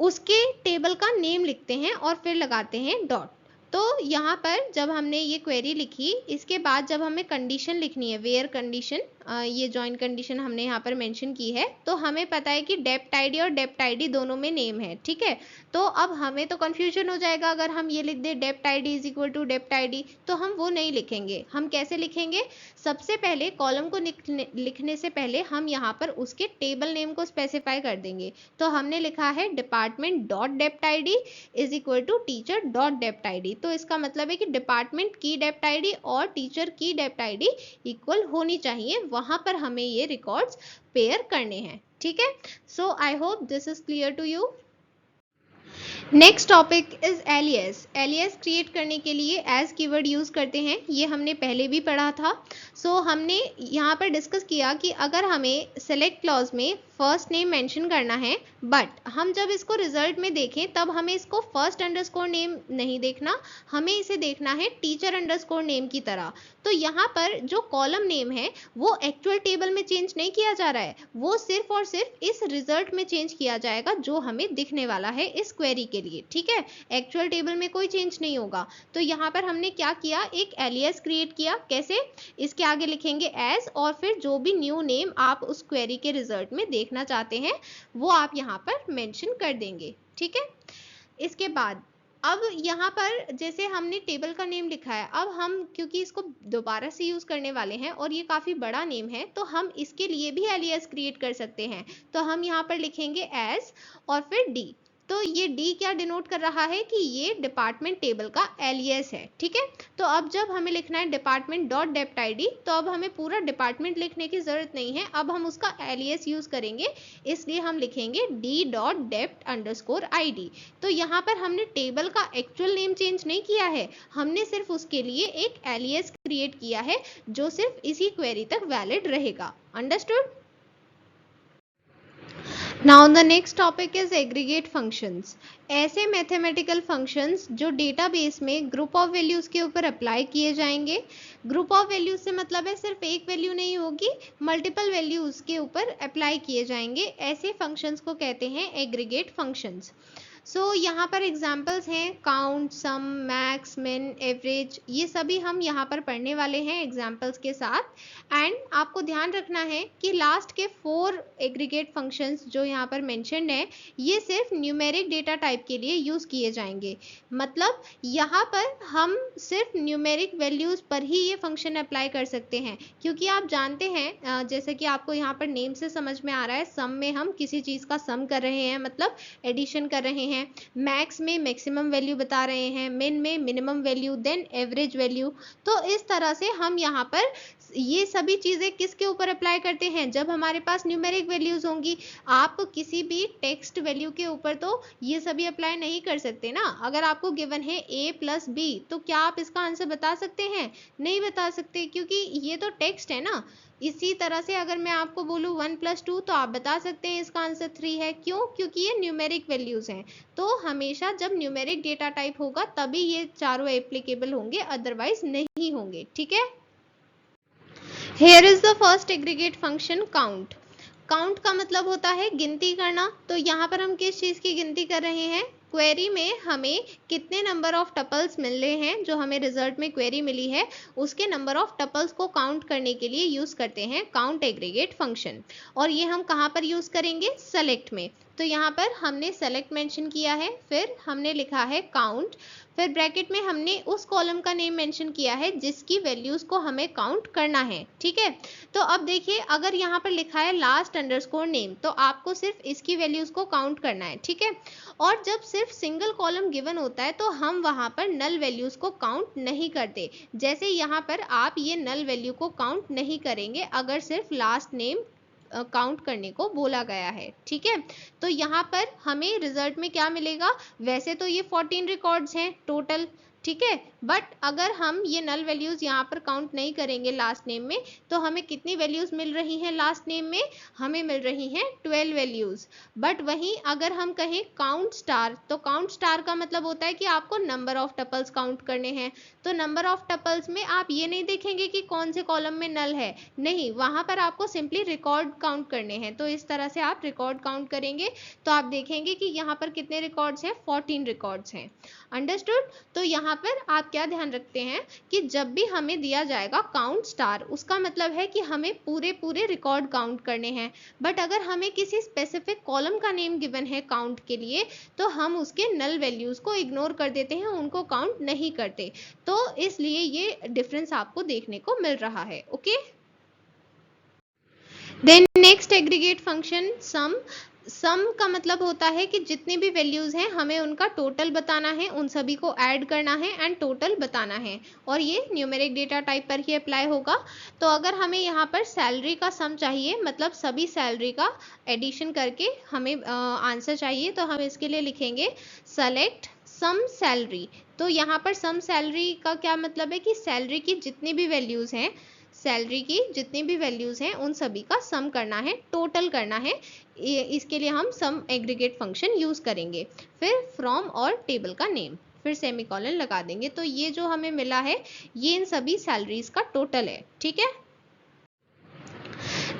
उसके टेबल का नेम लिखते हैं और फिर लगाते हैं डॉट। तो यहाँ पर जब हमने ये क्वेरी लिखी, इसके बाद जब हमें कंडीशन लिखनी है, वेयर कंडीशन, ये जॉइन कंडीशन हमने यहाँ पर मेंशन की है। तो हमें पता है कि डेप्ट आईडी और डेप्ट आईडी दोनों में नेम है, ठीक है। तो अब हमें तो कंफ्यूजन हो जाएगा अगर हम ये लिख दें dept ID is equal to dept ID, तो हम वो नहीं लिखेंगे। हम कैसे लिखेंगे? सबसे पहले कॉलम को लिखने से पहले हम यहाँ पर उसके टेबल नेम को स्पेसिफाई कर देंगे। तो हमने लिखा है department dot dept ID is equal to teacher dot dept ID. तो इसका मतलब है कि डिपार्टमेंट की डेप्ट आईडी और टीचर की डेप्ट आईडी इक्वल होनी चाहिए, वहां पर हमें ये रिकॉर्ड्स पेयर करने हैं, ठीक है। So I hope this is clear to you. Next topic is alias. Alias create करने के लिए एज कीवर्ड यूज करते हैं, ये हमने पहले भी पढ़ा था। हमने यहाँ पर डिस्कस किया कि अगर हमें सेलेक्ट क्लॉज में फर्स्ट नेम मेंशन करना है, बट हम जब इसको रिजल्ट में देखें तब हमें इसको फर्स्ट अंडरस्कोर नेम नहीं देखना, हमें इसे देखना है टीचर अंडरस्कोर नेम की तरह। तो यहाँ पर जो कॉलम नेम है वो एक्चुअल टेबल में चेंज नहीं किया जा रहा है, वो सिर्फ और सिर्फ इस रिजल्ट में चेंज किया जाएगा जो हमें दिखने वाला है इस क्वेरी के लिए, ठीक है। एक्चुअल टेबल में कोई चेंज नहीं होगा। तो यहाँ पर हमने क्या किया, एक एलियास क्रिएट किया। कैसे? इसके आगे लिखेंगे एज, और फिर जो भी न्यू नेम आप उस क्वेरी के रिजल्ट में देखना चाहते हैं वो आप यहाँ पर मेंशन कर देंगे, ठीक है। इसके बाद अब यहाँ पर जैसे हमने टेबल का नेम लिखा है, अब हम क्योंकि इसको दोबारा से यूज करने वाले हैं और ये काफी बड़ा नेम है, तो हम इसके लिए भी एलियास क्रिएट कर सकते हैं। तो हम यहाँ पर लिखेंगे एज और फिर डी। तो ये डी क्या डिनोट कर रहा है कि ये डिपार्टमेंट टेबल का एलियास है, ठीक है। तो अब जब हमें लिखना है डिपार्टमेंट डॉट डेप्ट आईडी, तो अब हमें पूरा डिपार्टमेंट लिखने की जरूरत नहीं है, अब हम उसका एलियास यूज करेंगे, इसलिए हम लिखेंगे डी डॉट डेप्ट अंडरस्कोर आईडी। तो यहाँ पर हमने टेबल का एक्चुअल नेम चेंज नहीं किया है, हमने सिर्फ उसके लिए एक एलियास क्रिएट किया है जो सिर्फ इसी क्वेरी तक वैलिड रहेगा। Understood? Now the next topic is aggregate functions. ऐसे मैथमेटिकल फंक्शंस जो डेटाबेस में ग्रुप ऑफ वैल्यूज के ऊपर अप्लाई किए जाएंगे। ग्रुप ऑफ वैल्यूज से मतलब है सिर्फ एक वैल्यू नहीं होगी, मल्टीपल वैल्यूज के ऊपर अप्लाई किए जाएंगे। ऐसे फंक्शंस को कहते हैं एग्रीगेट फंक्शंस। यहाँ पर एग्जाम्पल्स हैं काउंट, सम, मैक्स, मिन, एवरेज, ये सभी हम यहाँ पर पढ़ने वाले हैं एग्जाम्पल्स के साथ। एंड आपको ध्यान रखना है कि लास्ट के 4 एग्रीगेट फंक्शंस जो यहाँ पर मेंशन्ड है, ये सिर्फ न्यूमेरिक डेटा टाइप के लिए यूज किए जाएंगे। मतलब यहाँ पर हम सिर्फ न्यूमेरिक वैल्यूज पर ही ये फंक्शन अप्लाई कर सकते हैं, क्योंकि आप जानते हैं जैसे कि आपको यहाँ पर नेम से समझ में आ रहा है, सम में हम किसी चीज का सम कर रहे हैं, मतलब एडिशन कर रहे हैं। मैक्स में मैक्सिमम वैल्यू बता रहे हैं, मिन में minimum value, then average value. तो इस तरह से हम यहाँ पर ये सभी चीजें किसके ऊपर अप्लाई करते हैं, जब हमारे पास न्यूमेरिक वैल्यूज होंगी। आप किसी भी टेक्स्ट वैल्यू के ऊपर तो ये सभी अप्लाई नहीं कर सकते ना। अगर आपको गिवन है a प्लस बी, तो क्या आप इसका आंसर बता सकते हैं? नहीं बता सकते, क्योंकि ये तो टेक्स्ट है ना। इसी तरह से अगर मैं आपको बोलूँ 1 + 2, तो आप बता सकते हैं इसका आंसर 3 है। क्यों? क्योंकि ये न्यूमेरिक वैल्यूज हैं। तो हमेशा जब न्यूमेरिक डेटा टाइप होगा तभी ये चारों एप्लीकेबल होंगे, अदरवाइज नहीं होंगे, ठीक है। Here is the first aggregate function count. Count का मतलब होता है गिनती करना। तो यहाँ पर हम किस चीज की गिनती कर रहे हैं? क्वेरी में हमें कितने नंबर ऑफ टपल्स मिल रहे हैं, जो हमें रिजल्ट में क्वेरी मिली है उसके नंबर ऑफ टपल्स को काउंट करने के लिए यूज करते हैं काउंट एग्रीगेट फंक्शन। और ये हम कहाँ पर यूज करेंगे? सेलेक्ट में। तो यहाँ पर हमने सेलेक्ट मेंशन किया है, फिर हमने लिखा है काउंट, फिर ब्रैकेट में हमने उस कॉलम का नेम मेंशन किया है जिसकी वैल्यूज को हमें काउंट करना है, ठीक है। तो अब देखिए, अगर यहाँ पर लिखा है लास्ट अंडरस्कोर नेम, तो आपको सिर्फ इसकी वैल्यूज को काउंट करना है, ठीक है। और जब सिर्फ सिंगल कॉलम गिवन होता है तो हम वहां पर नल वैल्यूज को काउंट नहीं करते। जैसे यहाँ पर आप ये नल वैल्यू को काउंट नहीं करेंगे अगर सिर्फ लास्ट नेम काउंट करने को बोला गया है, ठीक है। तो यहाँ पर हमें रिजल्ट में क्या मिलेगा? वैसे तो ये 14 रिकॉर्ड्स हैं टोटल, ठीक है, बट अगर हम ये नल वैल्यूज यहाँ पर काउंट नहीं करेंगे लास्ट नेम में, तो हमें कितनी वैल्यूज मिल रही हैं लास्ट नेम में? हमें मिल रही हैं 12 वैल्यूज। बट वहीं अगर हम कहें काउंट स्टार, तो काउंट स्टार का मतलब होता है कि आपको नंबर ऑफ टपल्स काउंट करने हैं। तो नंबर ऑफ टपल्स में आप ये नहीं देखेंगे कि कौन से कॉलम में नल है, नहीं, वहां पर आपको सिंपली रिकॉर्ड काउंट करने हैं। तो इस तरह से आप रिकॉर्ड काउंट करेंगे तो आप देखेंगे कि यहाँ पर कितने रिकॉर्ड्स हैं? 14 रिकॉर्ड्स हैं। अंडरस्टूड? तो यहाँ पर आप क्या ध्यान रखते हैं कि जब भी हमें दिया जाएगा काउंट स्टार, उसका मतलब है कि हमें पूरे पूरे रिकॉर्ड काउंट करने हैं। बट अगर हमें किसी स्पेसिफिक कॉलम का नेम गिवन है काउंट के लिए, तो हम उसके नल वैल्यूज को इग्नोर कर देते हैं, उनको काउंट नहीं करते। तो इसलिए ये डिफरेंस आपको देखने को मिल रहा है। Okay, then next aggregate function sum. Sum का मतलब होता है कि जितनी भी वैल्यूज हैं हमें उनका टोटल बताना है, उन सभी को ऐड करना है एंड टोटल बताना है, और ये न्यूमेरिक डेटा टाइप पर ही अप्लाई होगा। तो अगर हमें यहाँ पर सैलरी का सम चाहिए, मतलब सभी सैलरी का एडिशन करके हमें आंसर चाहिए, तो हम इसके लिए लिखेंगे सेलेक्ट सम सैलरी। तो यहाँ पर सम सैलरी का क्या मतलब है कि सैलरी की जितनी भी वैल्यूज हैं, सैलरी की जितनी भी वैल्यूज हैं उन सभी का सम करना है, टोटल करना है। इसके लिए हम सम एग्रीगेट फंक्शन यूज करेंगे। फिर फ्रॉम और टेबल का नेम, फिर सेमीकोलन लगा देंगे। तो ये जो हमें मिला है ये इन सभी सैलरीज का टोटल है। ठीक है,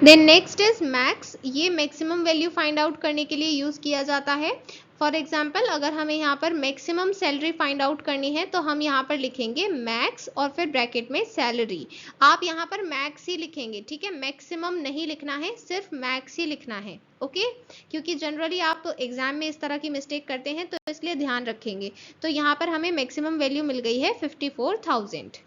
देन नेक्स्ट इज मैक्स। ये मैक्सिमम वैल्यू फाइंड आउट करने के लिए यूज किया जाता है। फॉर एग्जाम्पल, अगर हमें यहाँ पर मैक्सिमम सैलरी फाइंड आउट करनी है तो हम यहाँ पर लिखेंगे मैक्स और फिर ब्रैकेट में सैलरी। आप यहाँ पर मैक्स ही लिखेंगे, ठीक है, मैक्सिमम नहीं लिखना है, सिर्फ मैक्स ही लिखना है। ओके, क्योंकि जनरली आप एग्जाम में इस तरह की मिस्टेक करते हैं, तो इसलिए ध्यान रखेंगे। तो यहाँ पर हमें मैक्सिमम वैल्यू मिल गई है 54,000।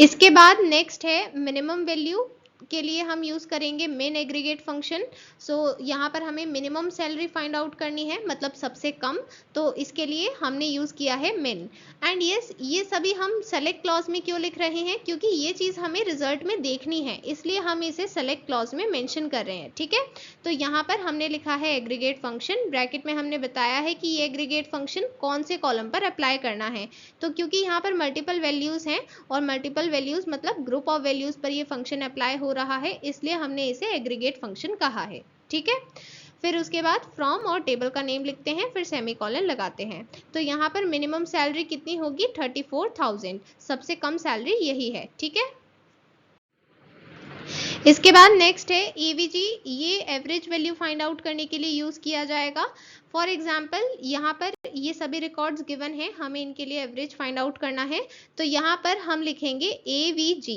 इसके बाद नेक्स्ट है मिनिमम वैल्यू। के लिए हम यूज करेंगे मिन एग्रीगेट फंक्शन। सो यहाँ पर हमें मिनिमम सैलरी फाइंड आउट करनी है, मतलब सबसे कम, तो इसके लिए हमने यूज किया है मिन। एंड यस, ये सभी हम सेलेक्ट क्लॉज में क्यों लिख रहे हैं, क्योंकि ये चीज हमें रिजल्ट में देखनी है, इसलिए हम इसे सेलेक्ट क्लॉज में मेंशन कर रहे हैं। ठीक है, तो यहाँ पर हमने लिखा है एग्रीगेट फंक्शन, ब्रैकेट में हमने बताया है कि ये एग्रीगेट फंक्शन कौन से कॉलम पर अप्लाई करना है। तो क्योंकि यहाँ पर मल्टीपल वैल्यूज हैं, और मल्टीपल वैल्यूज मतलब ग्रुप ऑफ वैल्यूज पर ये फंक्शन अप्लाई हो रहा है, इसलिए हमने इसे एग्रीगेट फंक्शन कहा है। ठीक है, फिर उसके बाद फ्रॉम और टेबल का नेम लिखते हैं, फिर सेमीकोलन लगाते हैं। तो यहाँ पर मिनिमम सैलरी कितनी होगी, 34,000। सबसे कम सैलरी यही है। ठीक है, इसके बाद नेक्स्ट है एवीजी। ये एवरेज वैल्यू फाइंड आउट करने के लिए यूज किया जाएगा। फॉर एग्जाम्पल, यहाँ पर ये सभी रिकॉर्ड्स गिवन हैं, हमें इनके लिए एवरेज फाइंड आउट करना है। तो यहाँ पर हम लिखेंगे AVG।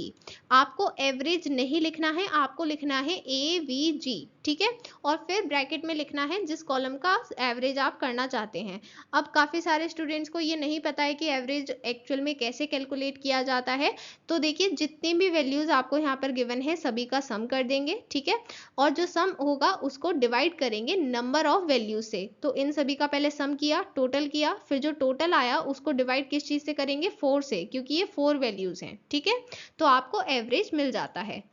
आपको एवरेज नहीं लिखना है, आपको लिखना है AVG। ठीक है, और फिर ब्रैकेट में लिखना है जिस कॉलम का एवरेज आप करना चाहते हैं। अब काफ़ी सारे स्टूडेंट्स को ये नहीं पता है कि एवरेज एक्चुअल में कैसे कैलकुलेट किया जाता है। तो देखिए, जितनी भी वैल्यूज आपको यहाँ पर गिवन है सभी का सम कर देंगे। ठीक है, और जो सम होगा उसको डिवाइड करेंगे नंबर ऑफ वैल्यूज से। तो इन सभी का पहले सम किया, टोटल किया, फिर जो टोटल आया उसको डिवाइड किस चीज से करेंगे, 4 से, क्योंकि ये 4 वैल्यूज हैं। ठीक है, तो आपको एवरेज मिल जाता है।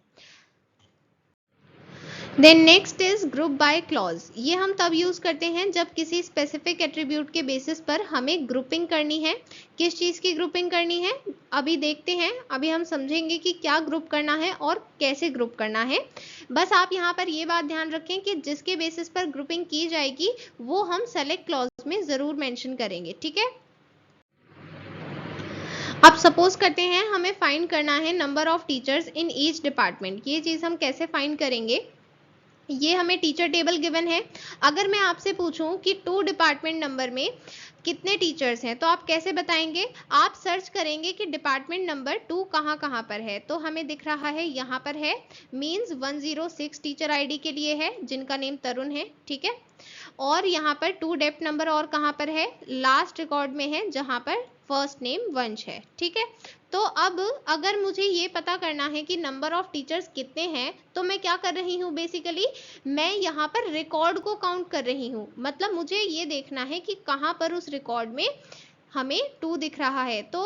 Then next is group by clause. ये हम तब यूज करते हैं जब किसी स्पेसिफिक एट्रीब्यूट के बेसिस पर हमें ग्रुपिंग करनी है। किस चीज की ग्रुपिंग करनी है अभी देखते हैं, अभी हम समझेंगे कि क्या ग्रुप करना है और कैसे ग्रुप करना है। बस आप यहाँ पर ये बात ध्यान रखें कि जिसके बेसिस पर ग्रुपिंग की जाएगी वो हम सेलेक्ट क्लॉज में जरूर मेंशन करेंगे। ठीक है, अब सपोज करते हैं हमें फाइंड करना है number of teachers in each department. ये चीज हम कैसे फाइंड करेंगे, ये हमें टीचर टेबल गिवन है। अगर मैं आपसे पूछूं कि 2 डिपार्टमेंट नंबर में कितने टीचर्स हैं, तो आप कैसे बताएंगे, आप सर्च करेंगे कि डिपार्टमेंट नंबर 2 कहाँ कहाँ पर है। तो हमें दिख रहा है यहाँ पर है, मींस 106 टीचर आईडी के लिए है जिनका नेम तरुण है। ठीक है, और यहाँ पर 2 डेप्थ नंबर और कहाँ पर है, लास्ट रिकॉर्ड में है जहाँ पर फर्स्ट नेम वंश है। ठीक है, तो अब अगर मुझे ये पता करना है कि नंबर ऑफ टीचर्स कितने हैं, तो मैं क्या कर रही हूँ, बेसिकली मैं यहाँ पर रिकॉर्ड को काउंट कर रही हूँ। मतलब मुझे ये देखना है कि कहाँ पर उस रिकॉर्ड में हमें 2 दिख रहा है। तो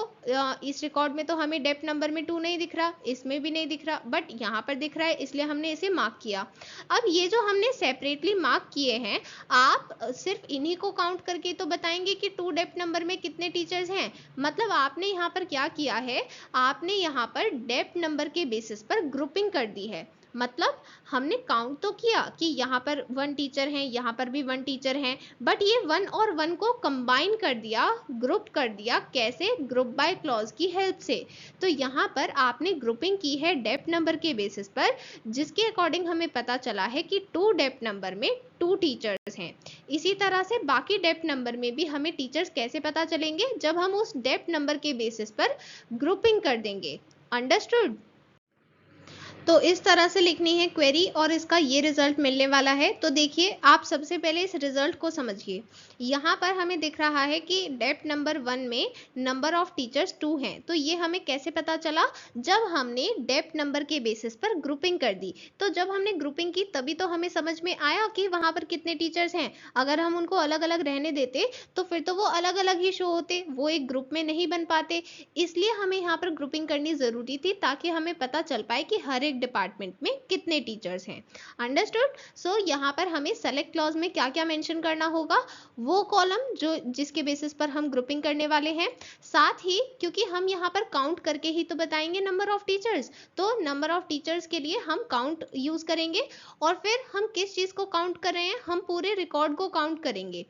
इस रिकॉर्ड में तो हमें डेप्थ नंबर में 2 नहीं दिख रहा, इसमें भी नहीं दिख रहा, बट यहाँ पर दिख रहा है, इसलिए हमने इसे मार्क किया। अब ये जो हमने सेपरेटली मार्क किए हैं, आप सिर्फ इन्हीं को काउंट करके तो बताएंगे कि 2 डेप्थ नंबर में कितने टीचर्स हैं। मतलब आपने यहाँ पर क्या किया है, आपने यहाँ पर डेप्थ नंबर के बेसिस पर ग्रुपिंग कर दी है। मतलब हमने काउंट तो किया कि यहाँ पर 1 टीचर हैं, यहाँ पर भी 1 टीचर हैं, बट ये 1 और 1 को कंबाइन कर दिया, ग्रुप कर दिया। कैसे? ग्रुप बाय क्लॉज की हेल्प से। तो यहाँ पर आपने ग्रुपिंग की है डेप्थ नंबर के बेसिस पर, जिसके अकॉर्डिंग हमें पता चला है कि 2 डेप्थ नंबर में 2 टीचर्स हैं। इसी तरह से बाकी डेप्थ नंबर में भी हमें टीचर्स कैसे पता चलेंगे? जब हम उस डेप्थ नंबर के बेसिस पर ग्रुपिंग कर देंगे। अंडरस्टूड? तो इस तरह से लिखनी है क्वेरी और इसका ये रिजल्ट मिलने वाला है। तो देखिए, आप सबसे पहले इस रिजल्ट को समझिए। यहाँ पर हमें दिख रहा है कि डेप्थ नंबर 1 में नंबर ऑफ टीचर्स 2 हैं। तो ये हमें कैसे पता चला? जब हमने डेप्थ नंबर के बेसिस पर ग्रुपिंग कर दी। तो जब हमने ग्रुपिंग की तभी तो हमें समझ में आया कि वहां पर कितने टीचर्स हैं। अगर हम उनको अलग अलग रहने देते तो फिर तो वो अलग अलग ही शो होते, वो एक ग्रुप में नहीं बन पाते। इसलिए हमें यहाँ पर ग्रुपिंग करनी जरूरी थी, ताकि हमें पता चल पाए कि हर एक डिपार्टमेंट में कितने टीचर्स हैं। अंडरस्टूड? सो यहाँ पर हमें सेलेक्ट क्लॉज में क्या क्या मेंशन करना होगा? वो कॉलम जो जिसके बेसिस पर हम ग्रुपिंग करने वाले हैं। साथ ही क्योंकि हम यहाँ पर काउंट करके ही तो बताएंगे नंबर ऑफ टीचर्स, तो नंबर ऑफ टीचर्स के लिए हम काउंट यूज करेंगे। और फिर हम किस चीज को काउंट कर रहे हैं? हम पूरे रिकॉर्ड को काउंट करेंगे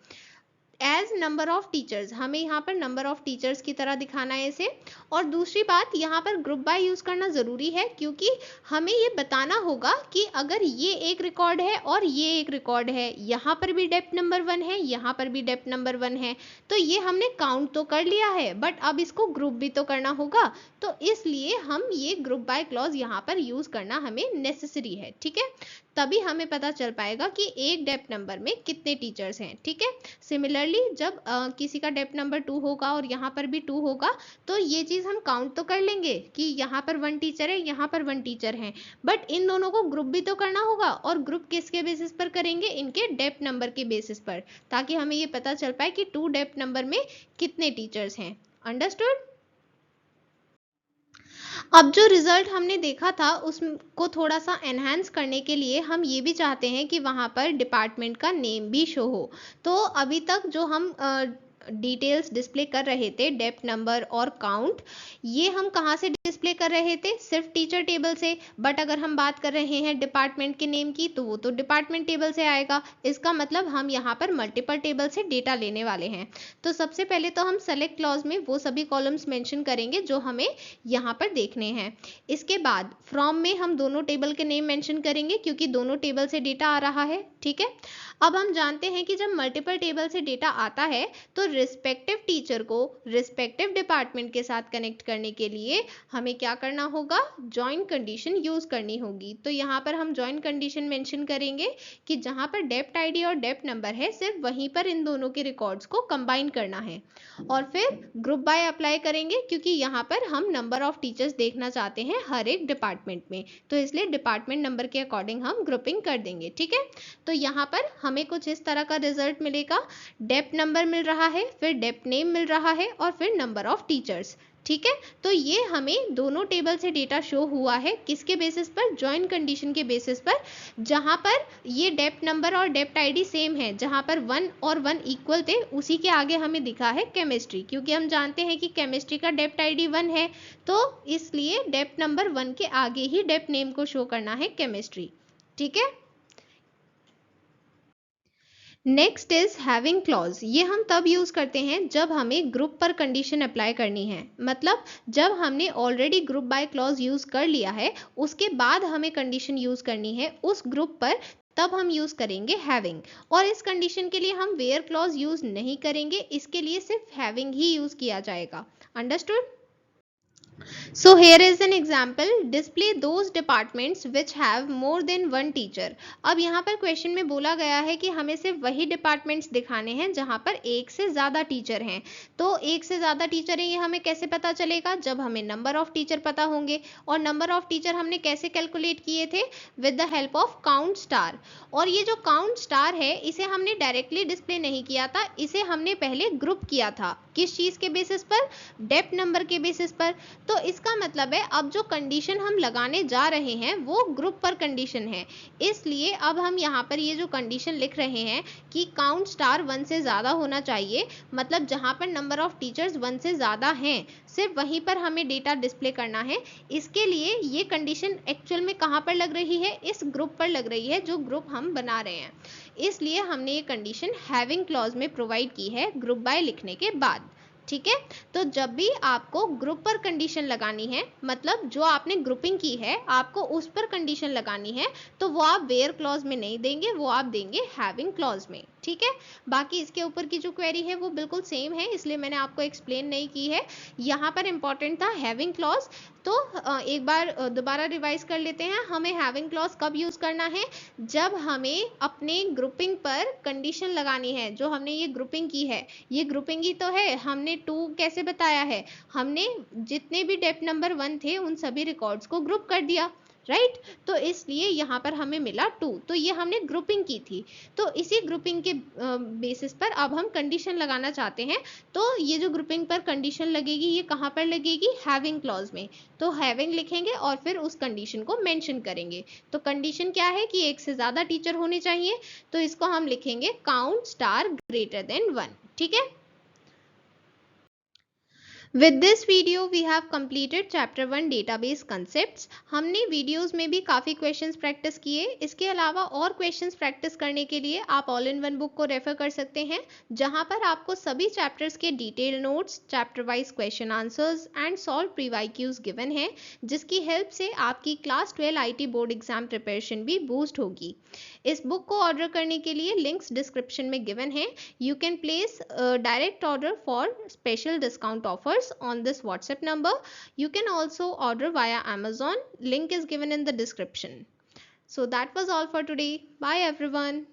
एज नंबर ऑफ टीचर्स। हमें यहाँ पर नंबर ऑफ टीचर्स की तरह दिखाना है इसे। और दूसरी बात, यहाँ पर ग्रुप बाय यूज करना जरूरी है, क्योंकि हमें ये बताना होगा कि अगर ये एक रिकॉर्ड है और ये एक रिकॉर्ड है, यहाँ पर भी डेप्थ नंबर 1 है, यहाँ पर भी डेप्थ नंबर 1 है, तो ये हमने काउंट तो कर लिया है, बट अब इसको ग्रुप भी तो करना होगा। तो इसलिए हम ये ग्रुप बाय क्लॉज यहाँ पर यूज करना हमें नेसेसरी है। ठीक है? तभी हमें पता चल पाएगा कि एक डेप्थ नंबर में कितने टीचर्स हैं। ठीक है? सिमिलरली जब किसी का डेप्थ नंबर 2 होगा और यहाँ पर भी 2 होगा, तो ये चीज हम काउंट तो कर लेंगे कि यहाँ पर 1 टीचर है, यहाँ पर 1 टीचर है, बट इन दोनों को ग्रुप भी तो करना होगा। और ग्रुप किसके बेसिस पर करेंगे? इनके डेप्थ नंबर के बेसिस पर, ताकि हमें ये पता चल पाए कि 2 डेप्थ नंबर में कितने टीचर्स हैं। अंडरस्टूड? अब जो रिजल्ट हमने देखा था उसको थोड़ा सा एनहांस करने के लिए हम ये भी चाहते हैं कि वहाँ पर डिपार्टमेंट का नेम भी शो हो। तो अभी तक जो हम डिटेल्स डिस्प्ले कर रहे थे, डेप्थ नंबर और काउंट, ये हम कहाँ से डिस्प्ले कर रहे थे? सिर्फ टीचर टेबल से। बट अगर हम बात कर रहे हैं डिपार्टमेंट के नेम की, तो वो तो डिपार्टमेंट टेबल से आएगा। इसका मतलब हम यहाँ पर मल्टीपल टेबल से डेटा लेने वाले हैं। तो सबसे पहले तो हम सेलेक्ट क्लॉज में वो सभी कॉलम्स मेंशन करेंगे जो हमें यहाँ पर देखने हैं। इसके बाद फ्रॉम में हम दोनों टेबल के नेम मेंशन करेंगे, क्योंकि दोनों टेबल से डेटा आ रहा है। ठीक है? अब हम जानते हैं कि जब मल्टीपल टेबल से डेटा आता है, तो रिस्पेक्टिव टीचर को रिस्पेक्टिव डिपार्टमेंट के साथ कनेक्ट करने के लिए हमें क्या करना होगा? जॉइन कंडीशन यूज करनी होगी। तो यहाँ पर हम जॉइन कंडीशन मेंशन करेंगे कि जहाँ पर डेप्थ आईडी और डेप्थ नंबर है, सिर्फ वहीं पर इन दोनों के रिकॉर्ड्स को कंबाइन करना है। और फिर ग्रुप बाय अप्लाई करेंगे, क्योंकि यहाँ पर हम नंबर ऑफ टीचर्स देखना चाहते हैं हर एक डिपार्टमेंट में, तो इसलिए डिपार्टमेंट नंबर के अकॉर्डिंग हम ग्रुपिंग कर देंगे। ठीक है? तो यहाँ पर हमें कुछ इस तरह का रिजल्ट मिलेगा। डेप्थ नंबर मिल रहा है, फिर डेप्थ नेम मिल रहा है, और फिर नंबर ऑफ टीचर्स। ठीक है? तो ये हमें दोनों टेबल से डेटा शो हुआ है। किसके बेसिस पर? जॉइन कंडीशन के बेसिस पर, जहां पर ये डेप्थ नंबर और डेप्थ आईडी सेम है। जहां पर 1 और 1 इक्वल थे, उसी के आगे हमें दिखा है केमिस्ट्री, क्योंकि हम जानते हैं कि केमिस्ट्री का डेप्थ आईडी 1 है, तो इसलिए डेप्थ नंबर 1 के आगे ही डेप्थ नेम को शो करना है केमिस्ट्री। ठीक है? Next is having clause. ये हम तब यूज करते हैं जब हमें ग्रुप पर कंडीशन अप्लाई करनी है। मतलब जब हमने already group by clause use कर लिया है, उसके बाद हमें कंडीशन यूज करनी है उस ग्रुप पर, तब हम यूज करेंगे हैविंग। और इस कंडीशन के लिए हम वेयर क्लॉज यूज नहीं करेंगे, इसके लिए सिर्फ हैविंग ही यूज किया जाएगा। Understood? So here is an example. Display those departments which have more than one teacher. अब यहाँ पर क्वेश्चन में बोला गया है कि हमें सिर्फ वही डिपार्टमेंट्स दिखाने हैं जहाँ पर एक से ज़्यादा टीचर हैं। तो एक से ज़्यादा टीचर हैं, ये हमें कैसे पता चलेगा? जब हमें नंबर ऑफ टीचर पता होंगे। और नंबर ऑफ टीचर हमने कैसे कैलकुलेट किए थे? With the help of count star. और ये जो काउंट स्टार है, इसे हमने डायरेक्टली डिस्प्ले नहीं किया था, इसे हमने पहले ग्रुप किया था। किस चीज़ के बेसिस पर? डेप्थ नंबर के बेसिस पर। तो इसका मतलब है अब जो कंडीशन हम लगाने जा रहे हैं वो ग्रुप पर कंडीशन है, इसलिए अब हम यहाँ पर ये जो कंडीशन लिख रहे हैं कि काउंट स्टार 1 से ज़्यादा होना चाहिए, मतलब जहाँ पर नंबर ऑफ टीचर्स 1 से ज़्यादा हैं सिर्फ वहीं पर हमें डेटा डिस्प्ले करना है। इसके लिए ये कंडीशन एक्चुअल में कहाँ पर लग रही है, इस ग्रुप पर लग रही है जो ग्रुप हम बना रहे हैं, इसलिए हमने ये कंडीशन हैविंग क्लॉज में प्रोवाइड की है ग्रुप बाय लिखने के बाद। ठीक है, तो जब भी आपको ग्रुप पर कंडीशन लगानी है, मतलब जो आपने ग्रुपिंग की है आपको उस पर कंडीशन लगानी है, तो वो आप वेयर क्लॉज में नहीं देंगे, वो आप देंगे हैविंग क्लॉज में। ठीक है, बाकी इसके ऊपर की जो क्वेरी है वो बिल्कुल सेम है, इसलिए मैंने आपको एक्सप्लेन नहीं की है। यहाँ पर इंपॉर्टेंट था हैविंग क्लॉज, तो एक बार दोबारा रिवाइज कर लेते हैं। हमें हैविंग क्लॉज कब यूज करना है, जब हमें अपने ग्रुपिंग पर कंडीशन लगानी है। जो हमने ये ग्रुपिंग की है, ये ग्रुपिंग ही तो है, हमने 2 कैसे बताया है, हमने जितने भी डेप्थ नंबर 1 थे उन सभी रिकॉर्ड्स को ग्रुप कर दिया, राइट। तो इसलिए यहाँ पर हमें मिला 2, तो ये हमने ग्रुपिंग की थी। तो इसी ग्रुपिंग के बेसिस पर अब हम कंडीशन लगाना चाहते हैं, तो ये जो ग्रुपिंग पर कंडीशन लगेगी ये कहाँ पर लगेगी, हैविंग क्लॉज में। तो हैविंग लिखेंगे और फिर उस कंडीशन को मेंशन करेंगे। तो कंडीशन क्या है कि 1 से ज़्यादा टीचर होने चाहिए, तो इसको हम लिखेंगे काउंट स्टार ग्रेटर देन 1। ठीक है, With this video we have completed chapter 1 database concepts। हमने वीडियोस में भी काफ़ी क्वेश्चंस प्रैक्टिस किए, इसके अलावा और क्वेश्चंस प्रैक्टिस करने के लिए आप ऑल इन वन बुक को रेफर कर सकते हैं, जहां पर आपको सभी चैप्टर्स के detail notes, chapter wise question answers and solve PYQs given है, जिसकी हेल्प से आपकी class 12 IT board exam preparation भी बूस्ट होगी। इस बुक को ऑर्डर करने के लिए लिंक्स डिस्क्रिप्शन में गिवन है। You can place direct order for special discount offers on this WhatsApp number. You can also order via Amazon. Link is given in the description. So that was all for today. Bye everyone.